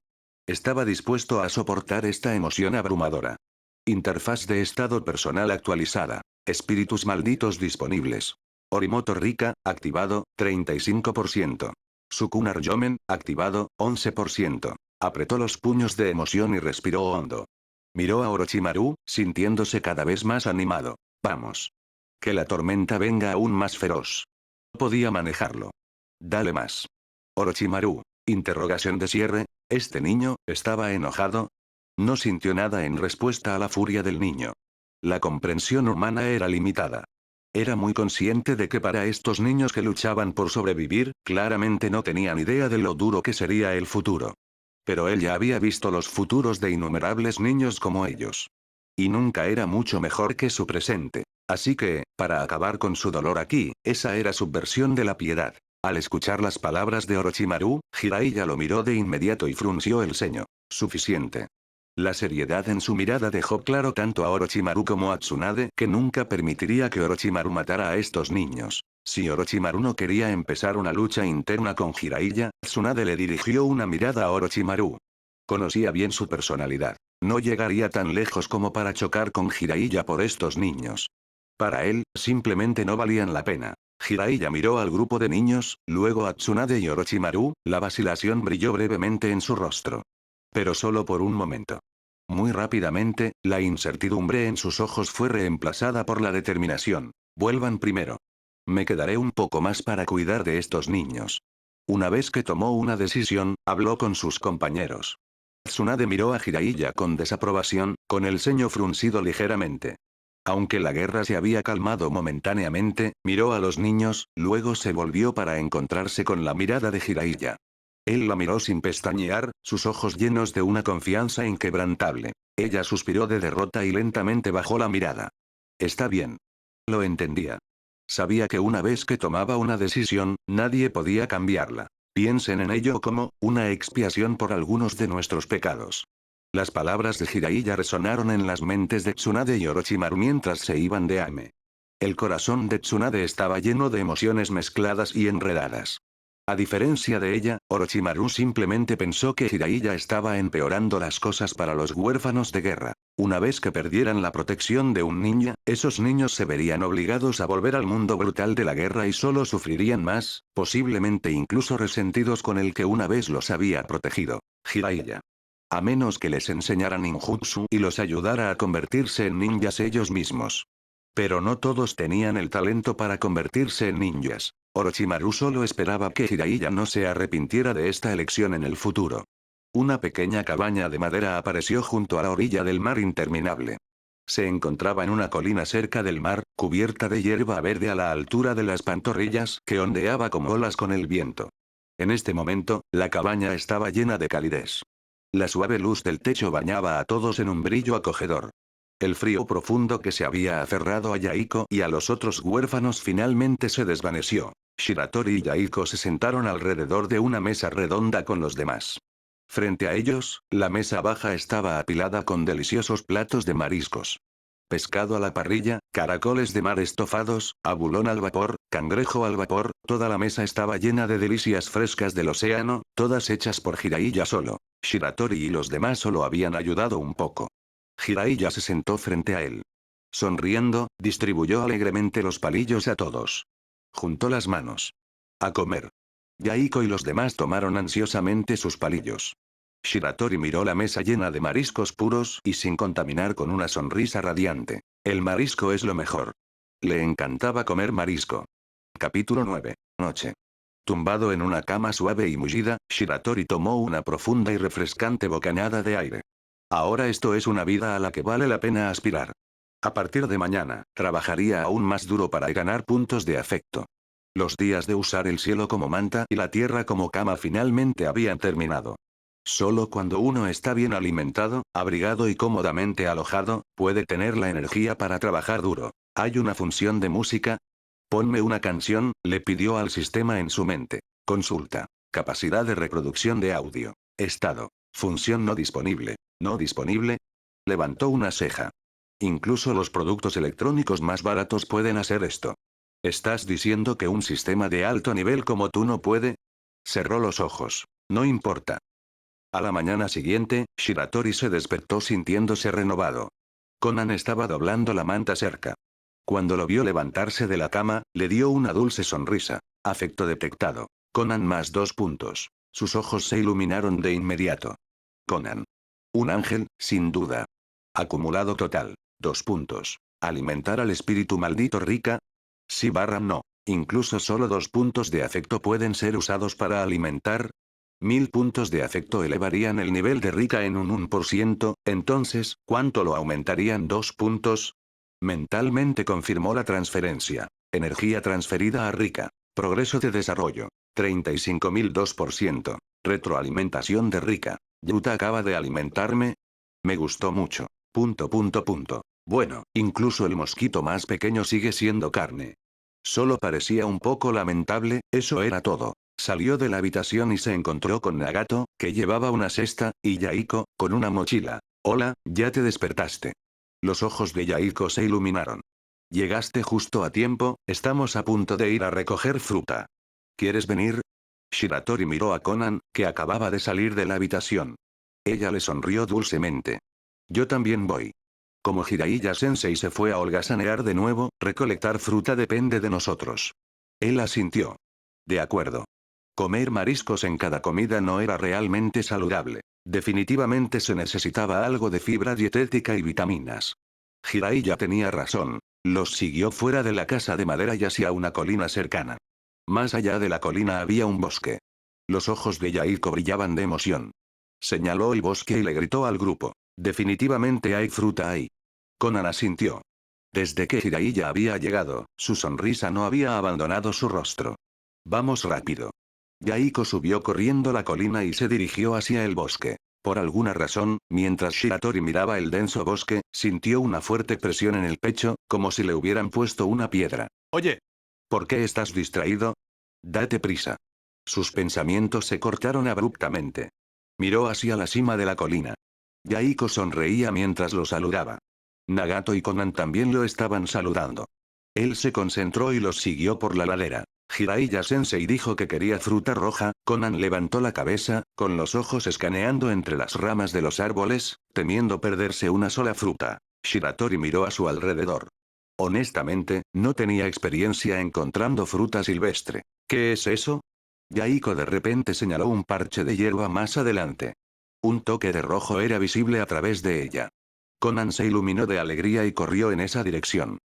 Speaker 2: Estaba dispuesto a soportar esta emoción abrumadora. Interfaz de estado personal actualizada. Espíritus malditos disponibles. Orimoto Rika, activado, 35%. Sukuna Ryomen, activado, 11%. Apretó los puños de emoción y respiró hondo. Miró a Orochimaru, sintiéndose cada vez más animado. Vamos. Que la tormenta venga aún más feroz. No podía manejarlo. Dale más. Orochimaru. Interrogación de cierre. ¿Este niño estaba enojado? No sintió nada en respuesta a la furia del niño. La comprensión humana era limitada. Era muy consciente de que para estos niños que luchaban por sobrevivir, claramente no tenían idea de lo duro que sería el futuro. Pero él ya había visto los futuros de innumerables niños como ellos. Y nunca era mucho mejor que su presente. Así que, para acabar con su dolor aquí, esa era su versión de la piedad. Al escuchar las palabras de Orochimaru, Jiraiya lo miró de inmediato y frunció el ceño. Suficiente. La seriedad en su mirada dejó claro tanto a Orochimaru como a Tsunade que nunca permitiría que Orochimaru matara a estos niños. Si Orochimaru no quería empezar una lucha interna con Jiraiya, Tsunade le dirigió una mirada a Orochimaru. Conocía bien su personalidad. No llegaría tan lejos como para chocar con Jiraiya por estos niños. Para él, simplemente no valían la pena. Jiraiya miró al grupo de niños, luego a Tsunade y Orochimaru, la vacilación brilló brevemente en su rostro. Pero solo por un momento. Muy rápidamente, la incertidumbre en sus ojos fue reemplazada por la determinación. Vuelvan primero. Me quedaré un poco más para cuidar de estos niños. Una vez que tomó una decisión, habló con sus compañeros. Tsunade miró a Jiraiya con desaprobación, con el ceño fruncido ligeramente. Aunque la guerra se había calmado momentáneamente, miró a los niños, luego se volvió para encontrarse con la mirada de Jiraiya. Él la miró sin pestañear, sus ojos llenos de una confianza inquebrantable. Ella suspiró de derrota y lentamente bajó la mirada. Está bien. Lo entendía. Sabía que una vez que tomaba una decisión, nadie podía cambiarla. Piensen en ello como una expiación por algunos de nuestros pecados. Las palabras de Jiraiya resonaron en las mentes de Tsunade y Orochimaru mientras se iban de Ame. El corazón de Tsunade estaba lleno de emociones mezcladas y enredadas. A diferencia de ella, Orochimaru simplemente pensó que Jiraiya estaba empeorando las cosas para los huérfanos de guerra. Una vez que perdieran la protección de un ninja, esos niños se verían obligados a volver al mundo brutal de la guerra y solo sufrirían más, posiblemente incluso resentidos con el que una vez los había protegido. Jiraiya. A menos que les enseñara ninjutsu y los ayudara a convertirse en ninjas ellos mismos. Pero no todos tenían el talento para convertirse en ninjas. Orochimaru solo esperaba que Jiraiya no se arrepintiera de esta elección en el futuro. Una pequeña cabaña de madera apareció junto a la orilla del mar interminable. Se encontraba en una colina cerca del mar, cubierta de hierba verde a la altura de las pantorrillas que ondeaba como olas con el viento. En este momento, la cabaña estaba llena de calidez. La suave luz del techo bañaba a todos en un brillo acogedor. El frío profundo que se había aferrado a Yaiko y a los otros huérfanos finalmente se desvaneció. Shiratori y Yaiko se sentaron alrededor de una mesa redonda con los demás. Frente a ellos, la mesa baja estaba apilada con deliciosos platos de mariscos. Pescado a la parrilla, caracoles de mar estofados, abulón al vapor, cangrejo al vapor, toda la mesa estaba llena de delicias frescas del océano, todas hechas por Jiraiya solo. Shiratori y los demás solo habían ayudado un poco. Jiraiya se sentó frente a él. Sonriendo, distribuyó alegremente los palillos a todos. Juntó las manos. A comer. Yaiko y los demás tomaron ansiosamente sus palillos. Shiratori miró la mesa llena de mariscos puros y sin contaminar con una sonrisa radiante. El marisco es lo mejor. Le encantaba comer marisco. Capítulo 9. Noche. Tumbado en una cama suave y mullida, Shiratori tomó una profunda y refrescante bocanada de aire. Ahora esto es una vida a la que vale la pena aspirar. A partir de mañana, trabajaría aún más duro para ganar puntos de afecto. Los días de usar el cielo como manta y la tierra como cama finalmente habían terminado. Solo cuando uno está bien alimentado, abrigado y cómodamente alojado, puede tener la energía para trabajar duro. ¿Hay una función de música? Ponme una canción, le pidió al sistema en su mente. Consulta. Capacidad de reproducción de audio. Estado. Función no disponible. ¿No disponible? Levantó una ceja. Incluso los productos electrónicos más baratos pueden hacer esto. ¿Estás diciendo que un sistema de alto nivel como tú no puede? Cerró los ojos. No importa. A la mañana siguiente, Shiratori se despertó sintiéndose renovado. Conan estaba doblando la manta cerca. Cuando lo vio levantarse de la cama, le dio una dulce sonrisa. Afecto detectado. Conan más 2 puntos. Sus ojos se iluminaron de inmediato. Conan. Un ángel, sin duda. Acumulado total. 2 puntos. ¿Alimentar al espíritu maldito Rika? Sí barra no. Incluso solo 2 puntos de afecto pueden ser usados para alimentar. 1000 puntos de afecto elevarían el nivel de Rika en un 1%, entonces, ¿cuánto lo aumentarían 2 puntos? Mentalmente confirmó la transferencia. Energía transferida a Rika. Progreso de desarrollo. 35.002%. Retroalimentación de Rika. Yuta acaba de alimentarme. Me gustó mucho. Bueno, incluso el mosquito más pequeño sigue siendo carne. Solo parecía un poco lamentable, eso era todo. Salió de la habitación y se encontró con Nagato, que llevaba una cesta, y Yaiko, con una mochila. Hola, ¿ya te despertaste? Los ojos de Yaiko se iluminaron. Llegaste justo a tiempo, estamos a punto de ir a recoger fruta. ¿Quieres venir? Shiratori miró a Conan, que acababa de salir de la habitación. Ella le sonrió dulcemente. Yo también voy. Como Jiraiya-sensei se fue a holgazanear de nuevo, recolectar fruta depende de nosotros. Él asintió. De acuerdo. Comer mariscos en cada comida no era realmente saludable. Definitivamente se necesitaba algo de fibra dietética y vitaminas. Jiraiya tenía razón. Los siguió fuera de la casa de madera y hacia una colina cercana. Más allá de la colina había un bosque. Los ojos de Yaiko brillaban de emoción. Señaló el bosque y le gritó al grupo. Definitivamente hay fruta ahí. Conan asintió. Desde que Jiraiya había llegado, su sonrisa no había abandonado su rostro. Vamos rápido. Yaiko subió corriendo la colina y se dirigió hacia el bosque. Por alguna razón, mientras Shiratori miraba el denso bosque, sintió una fuerte presión en el pecho, como si le hubieran puesto una piedra. Oye. ¿Por qué estás distraído? Date prisa. Sus pensamientos se cortaron abruptamente. Miró hacia la cima de la colina. Yaiko sonreía mientras lo saludaba. Nagato y Conan también lo estaban saludando. Él se concentró y los siguió por la ladera. Jiraiya-sensei dijo que quería fruta roja, Conan levantó la cabeza, con los ojos escaneando entre las ramas de los árboles, temiendo perderse una sola fruta. Shiratori miró a su alrededor. Honestamente, no tenía experiencia encontrando fruta silvestre. ¿Qué es eso? Yaiko de repente señaló un parche de hierba más adelante. Un toque de rojo era visible a través de ella. Conan se iluminó de alegría y corrió en esa dirección.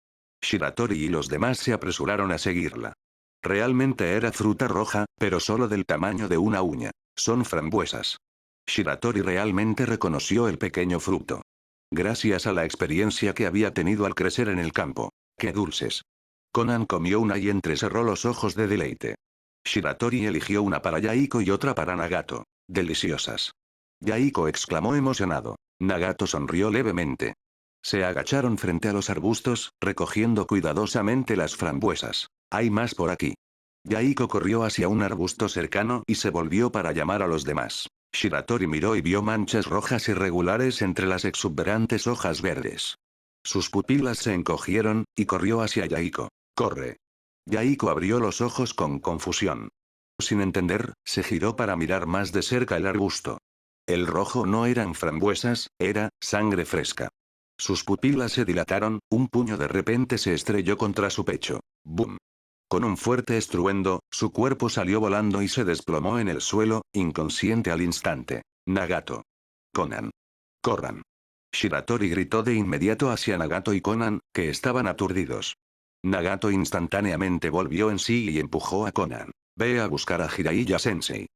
Speaker 2: Shiratori y los demás se apresuraron a seguirla. Realmente era fruta roja, pero solo del tamaño de una uña. Son frambuesas. Shiratori realmente reconoció el pequeño fruto. Gracias a la experiencia que había tenido al crecer en el campo. ¡Qué dulces! Conan comió una y entrecerró los ojos de deleite. Shiratori eligió una para Yaiko y otra para Nagato. Deliciosas. Yaiko exclamó emocionado. Nagato sonrió levemente. Se agacharon frente a los arbustos, recogiendo cuidadosamente las frambuesas. Hay más por aquí. Yaiko corrió hacia un arbusto cercano y se volvió para llamar a los demás. Shiratori miró y vio manchas rojas irregulares entre las exuberantes hojas verdes. Sus pupilas se encogieron, y corrió hacia Yaiko. ¡Corre! Yaiko abrió los ojos con confusión. Sin entender, se giró para mirar más de cerca el arbusto. El rojo no eran frambuesas, era sangre fresca. Sus pupilas se dilataron, un puño de repente se estrelló contra su pecho. ¡Bum! Con un fuerte estruendo, su cuerpo salió volando y se desplomó en el suelo, inconsciente al instante. Nagato. Conan. Corran. Shiratori gritó de inmediato hacia Nagato y Conan, que estaban aturdidos. Nagato instantáneamente volvió en sí y empujó a Conan. Ve a buscar a Jiraiya-sensei.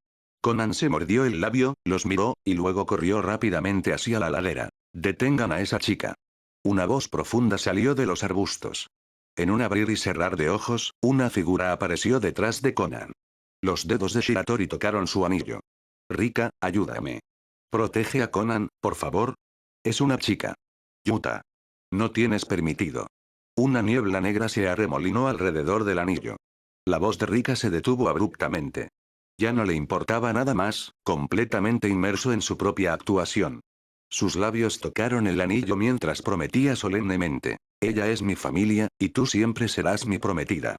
Speaker 2: Conan se mordió el labio, los miró, y luego corrió rápidamente hacia la ladera. Detengan a esa chica. Una voz profunda salió de los arbustos. En un abrir y cerrar de ojos, una figura apareció detrás de Conan. Los dedos de Shiratori tocaron su anillo. Rika, ayúdame. Protege a Conan, por favor. Es una chica. Yuta. No tienes permitido. Una niebla negra se arremolinó alrededor del anillo. La voz de Rika se detuvo abruptamente. Ya no le importaba nada más, completamente inmerso en su propia actuación. Sus labios tocaron el anillo mientras prometía solemnemente. Ella es mi familia, y tú siempre serás mi prometida.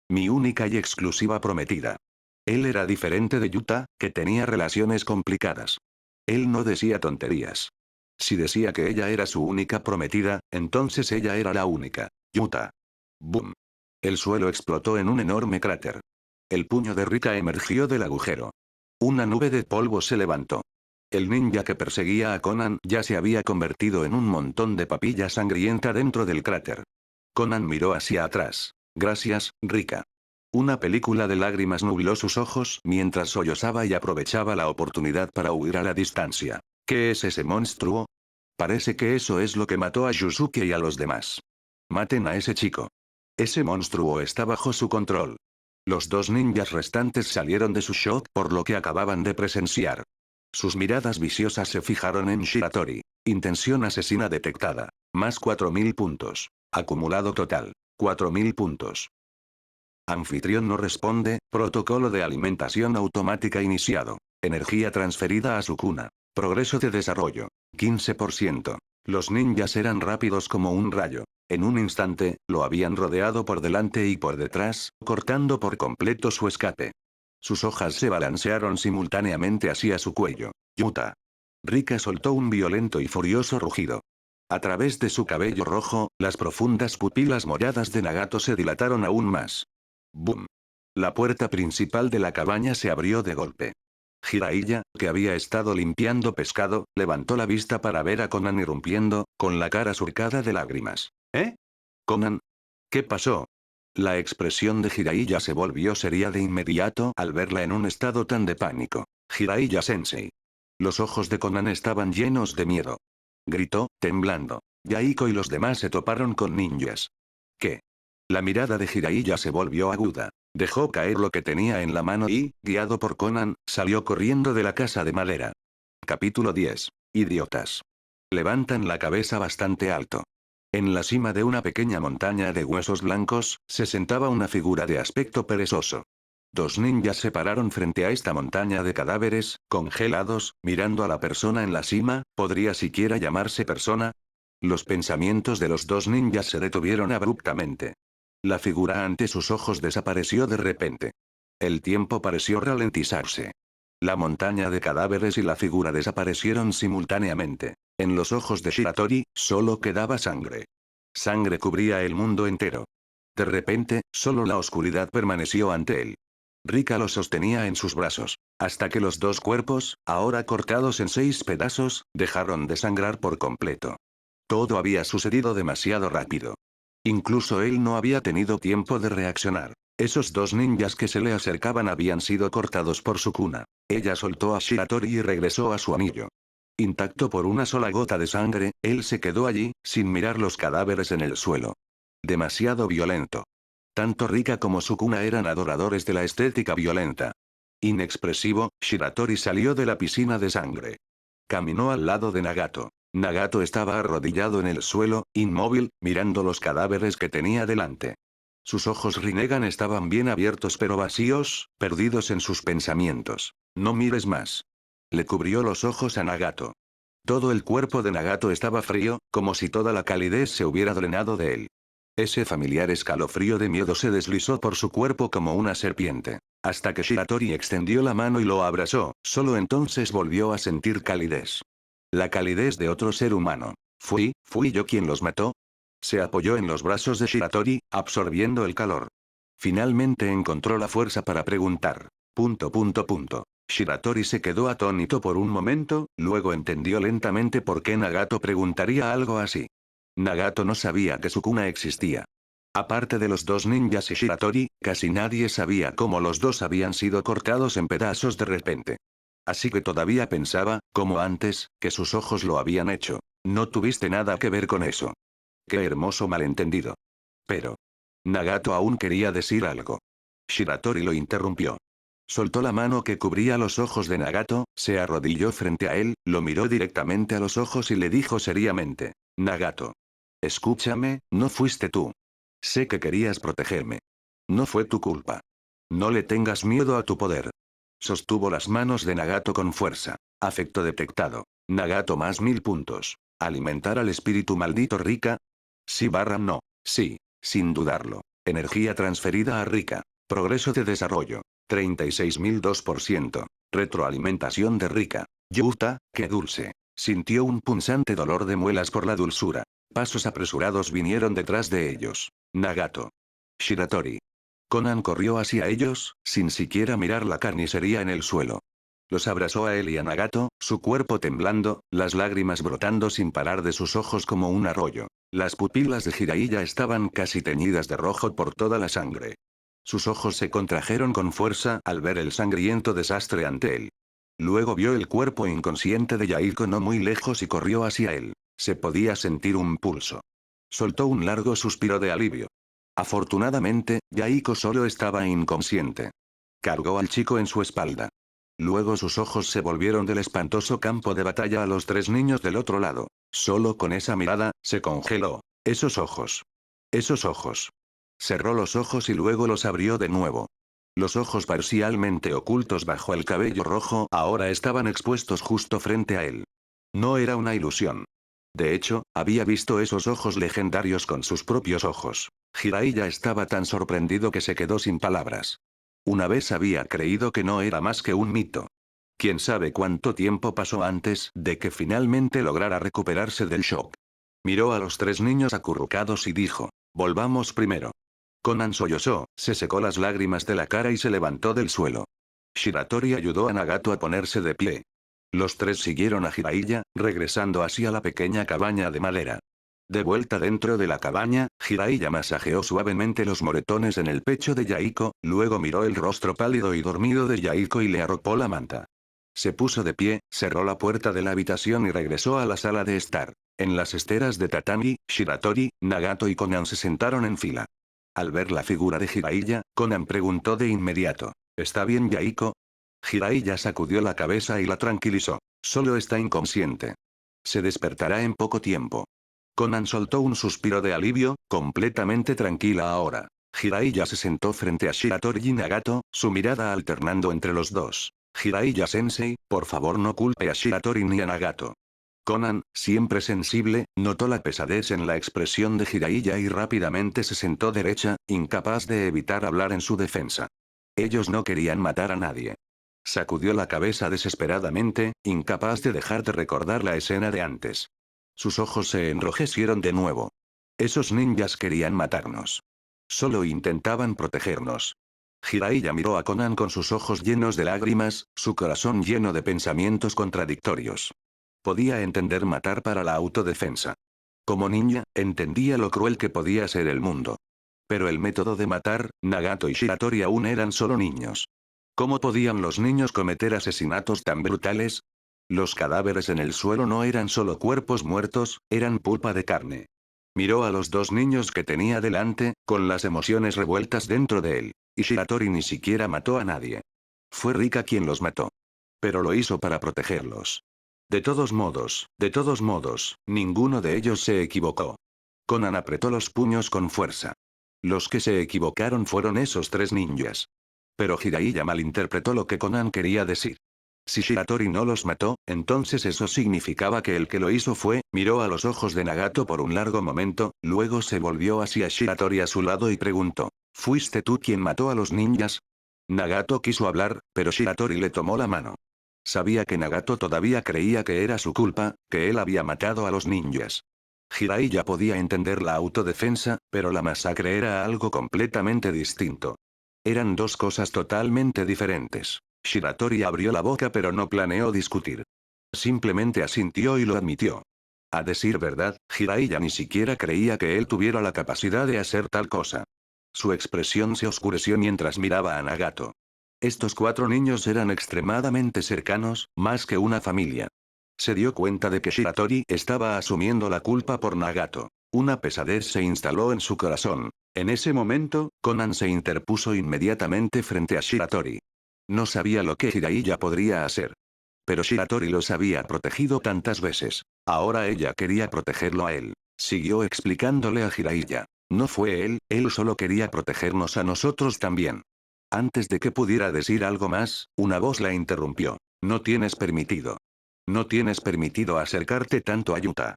Speaker 2: Mi única y exclusiva prometida. Él era diferente de Yuta, que tenía relaciones complicadas. Él no decía tonterías. Si decía que ella era su única prometida, entonces ella era la única. Yuta. Boom. El suelo explotó en un enorme cráter. El puño de Rika emergió del agujero. Una nube de polvo se levantó. El ninja que perseguía a Conan ya se había convertido en un montón de papilla sangrienta dentro del cráter. Conan miró hacia atrás. Gracias, Rika. Una película de lágrimas nubló sus ojos mientras sollozaba y aprovechaba la oportunidad para huir a la distancia. ¿Qué es ese monstruo? Parece que eso es lo que mató a Yusuke y a los demás. Maten a ese chico. Ese monstruo está bajo su control. Los dos ninjas restantes salieron de su shock por lo que acababan de presenciar. Sus miradas viciosas se fijaron en Shiratori. Intención asesina detectada. Más 4000 puntos. Acumulado total. 4000 puntos. Anfitrión no responde, protocolo de alimentación automática iniciado. Energía transferida a su cuna. Progreso de desarrollo. 15%. Los ninjas eran rápidos como un rayo. En un instante, lo habían rodeado por delante y por detrás, cortando por completo su escape. Sus hojas se balancearon simultáneamente hacia su cuello. Yuta. Rika soltó un violento y furioso rugido. A través de su cabello rojo, las profundas pupilas moradas de Nagato se dilataron aún más. ¡Bum! La puerta principal de la cabaña se abrió de golpe. Jiraiya, que había estado limpiando pescado, levantó la vista para ver a Conan irrumpiendo, con la cara surcada de lágrimas. ¿Eh? ¿Conan? ¿Qué pasó? La expresión de Jiraiya se volvió seria de inmediato al verla en un estado tan de pánico. Jiraiya-sensei. Los ojos de Conan estaban llenos de miedo. Gritó, temblando. Yaiko y los demás se toparon con ninjas. ¿Qué? La mirada de Jiraiya se volvió aguda. Dejó caer lo que tenía en la mano y, guiado por Conan, salió corriendo de la casa de madera. Capítulo 10. Idiotas. Levantan la cabeza bastante alto. En la cima de una pequeña montaña de huesos blancos, se sentaba una figura de aspecto perezoso. Dos ninjas se pararon frente a esta montaña de cadáveres, congelados, mirando a la persona en la cima. ¿Podría siquiera llamarse persona? Los pensamientos de los dos ninjas se detuvieron abruptamente. La figura ante sus ojos desapareció de repente. El tiempo pareció ralentizarse. La montaña de cadáveres y la figura desaparecieron simultáneamente. En los ojos de Shiratori, solo quedaba sangre. Sangre cubría el mundo entero. De repente, solo la oscuridad permaneció ante él. Rika lo sostenía en sus brazos, hasta que los dos cuerpos, ahora cortados en 6 pedazos, dejaron de sangrar por completo. Todo había sucedido demasiado rápido. Incluso él no había tenido tiempo de reaccionar. Esos dos ninjas que se le acercaban habían sido cortados por su cuna. Ella soltó a Shiratori y regresó a su anillo. Intacto por una sola gota de sangre, él se quedó allí, sin mirar los cadáveres en el suelo. Demasiado violento. Tanto Rika como su cuna eran adoradores de la estética violenta. Inexpresivo, Shiratori salió de la piscina de sangre. Caminó al lado de Nagato. Nagato estaba arrodillado en el suelo, inmóvil, mirando los cadáveres que tenía delante. Sus ojos Rinnegan estaban bien abiertos pero vacíos, perdidos en sus pensamientos. No mires más. Le cubrió los ojos a Nagato. Todo el cuerpo de Nagato estaba frío, como si toda la calidez se hubiera drenado de él. Ese familiar escalofrío de miedo se deslizó por su cuerpo como una serpiente. Hasta que Shiratori extendió la mano y lo abrazó, solo entonces volvió a sentir calidez. La calidez de otro ser humano. ¿Fui yo quien los mató? Se apoyó en los brazos de Shiratori, absorbiendo el calor. Finalmente encontró la fuerza para preguntar. ... Shiratori se quedó atónito por un momento, luego entendió lentamente por qué Nagato preguntaría algo así. Nagato no sabía que su cuna existía. Aparte de los dos ninjas y Shiratori, casi nadie sabía cómo los dos habían sido cortados en pedazos de repente. Así que todavía pensaba, como antes, que sus ojos lo habían hecho. No tuviste nada que ver con eso. Qué hermoso malentendido. Pero... Nagato aún quería decir algo. Shiratori lo interrumpió. Soltó la mano que cubría los ojos de Nagato, se arrodilló frente a él, lo miró directamente a los ojos y le dijo seriamente. Nagato. Escúchame, no fuiste tú. Sé que querías protegerme. No fue tu culpa. No le tengas miedo a tu poder. Sostuvo las manos de Nagato con fuerza. Afecto detectado. Nagato más 1000 puntos. ¿Alimentar al espíritu maldito Rika? Sí barra no. Sí, sin dudarlo. Energía transferida a Rika. Progreso de desarrollo. 36.002%. Retroalimentación de Rika. Yuta, qué dulce. Sintió un punzante dolor de muelas por la dulzura. Pasos apresurados vinieron detrás de ellos. Nagato. Shiratori. Conan corrió hacia ellos, sin siquiera mirar la carnicería en el suelo. Los abrazó a él y a Nagato, su cuerpo temblando, las lágrimas brotando sin parar de sus ojos como un arroyo. Las pupilas de Jiraiya estaban casi teñidas de rojo por toda la sangre. Sus ojos se contrajeron con fuerza al ver el sangriento desastre ante él. Luego vio el cuerpo inconsciente de Yaiko no muy lejos y corrió hacia él. Se podía sentir un pulso. Soltó un largo suspiro de alivio. Afortunadamente, Yaiko solo estaba inconsciente. Cargó al chico en su espalda. Luego sus ojos se volvieron del espantoso campo de batalla a los tres niños del otro lado. Solo con esa mirada, se congeló. Esos ojos. Esos ojos. Cerró los ojos y luego los abrió de nuevo. Los ojos parcialmente ocultos bajo el cabello rojo ahora estaban expuestos justo frente a él. No era una ilusión. De hecho, había visto esos ojos legendarios con sus propios ojos. Jiraiya estaba tan sorprendido que se quedó sin palabras. Una vez había creído que no era más que un mito. Quién sabe cuánto tiempo pasó antes de que finalmente lograra recuperarse del shock. Miró a los tres niños acurrucados y dijo, volvamos primero. Conan sollozó, se secó las lágrimas de la cara y se levantó del suelo. Shiratori ayudó a Nagato a ponerse de pie. Los tres siguieron a Jiraiya, regresando hacia la pequeña cabaña de madera. De vuelta dentro de la cabaña, Jiraiya masajeó suavemente los moretones en el pecho de Yaiko, luego miró el rostro pálido y dormido de Yaiko y le arropó la manta. Se puso de pie, cerró la puerta de la habitación y regresó a la sala de estar. En las esteras de tatami, Shiratori, Nagato y Conan se sentaron en fila. Al ver la figura de Jiraiya, Conan preguntó de inmediato, ¿está bien Yaiko? Jiraiya sacudió la cabeza y la tranquilizó. Solo está inconsciente. Se despertará en poco tiempo. Conan soltó un suspiro de alivio, completamente tranquila ahora. Jiraiya se sentó frente a Shiratori y Nagato, su mirada alternando entre los dos. Jiraiya-sensei, por favor no culpe a Shiratori ni a Nagato. Conan, siempre sensible, notó la pesadez en la expresión de Jiraiya y rápidamente se sentó derecha, incapaz de evitar hablar en su defensa. Ellos no querían matar a nadie. Sacudió la cabeza desesperadamente, incapaz de dejar de recordar la escena de antes. Sus ojos se enrojecieron de nuevo. Esos ninjas querían matarnos. Solo intentaban protegernos. Jiraiya miró a Conan con sus ojos llenos de lágrimas, su corazón lleno de pensamientos contradictorios. Podía entender matar para la autodefensa. Como niña, entendía lo cruel que podía ser el mundo. Pero el método de matar, Nagato y Shiratori aún eran solo niños. ¿Cómo podían los niños cometer asesinatos tan brutales? Los cadáveres en el suelo no eran solo cuerpos muertos, eran pulpa de carne. Miró a los dos niños que tenía delante, con las emociones revueltas dentro de él. Y Shiratori ni siquiera mató a nadie. Fue Rika quien los mató. Pero lo hizo para protegerlos. De todos modos, ninguno de ellos se equivocó. Conan apretó los puños con fuerza. Los que se equivocaron fueron esos tres ninjas. Pero Jiraiya malinterpretó lo que Conan quería decir. Si Shiratori no los mató, entonces eso significaba que el que lo hizo fue, miró a los ojos de Nagato por un largo momento, luego se volvió hacia Shiratori a su lado y preguntó, ¿fuiste tú quien mató a los ninjas? Nagato quiso hablar, pero Shiratori le tomó la mano. Sabía que Nagato todavía creía que era su culpa, que él había matado a los ninjas. Jiraiya podía entender la autodefensa, pero la masacre era algo completamente distinto. Eran dos cosas totalmente diferentes. Shiratori abrió la boca pero no planeó discutir. Simplemente asintió y lo admitió. A decir verdad, Jiraiya ni siquiera creía que él tuviera la capacidad de hacer tal cosa. Su expresión se oscureció mientras miraba a Nagato. Estos cuatro niños eran extremadamente cercanos, más que una familia. Se dio cuenta de que Shiratori estaba asumiendo la culpa por Nagato. Una pesadez se instaló en su corazón. En ese momento, Conan se interpuso inmediatamente frente a Shiratori. No sabía lo que Jiraiya podría hacer. Pero Shiratori los había protegido tantas veces. Ahora ella quería protegerlo a él. Siguió explicándole a Jiraiya. No fue él solo quería protegernos a nosotros también. Antes de que pudiera decir algo más, una voz la interrumpió. No tienes permitido. No tienes permitido acercarte tanto a Yuta.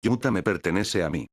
Speaker 2: Yuta me pertenece a mí.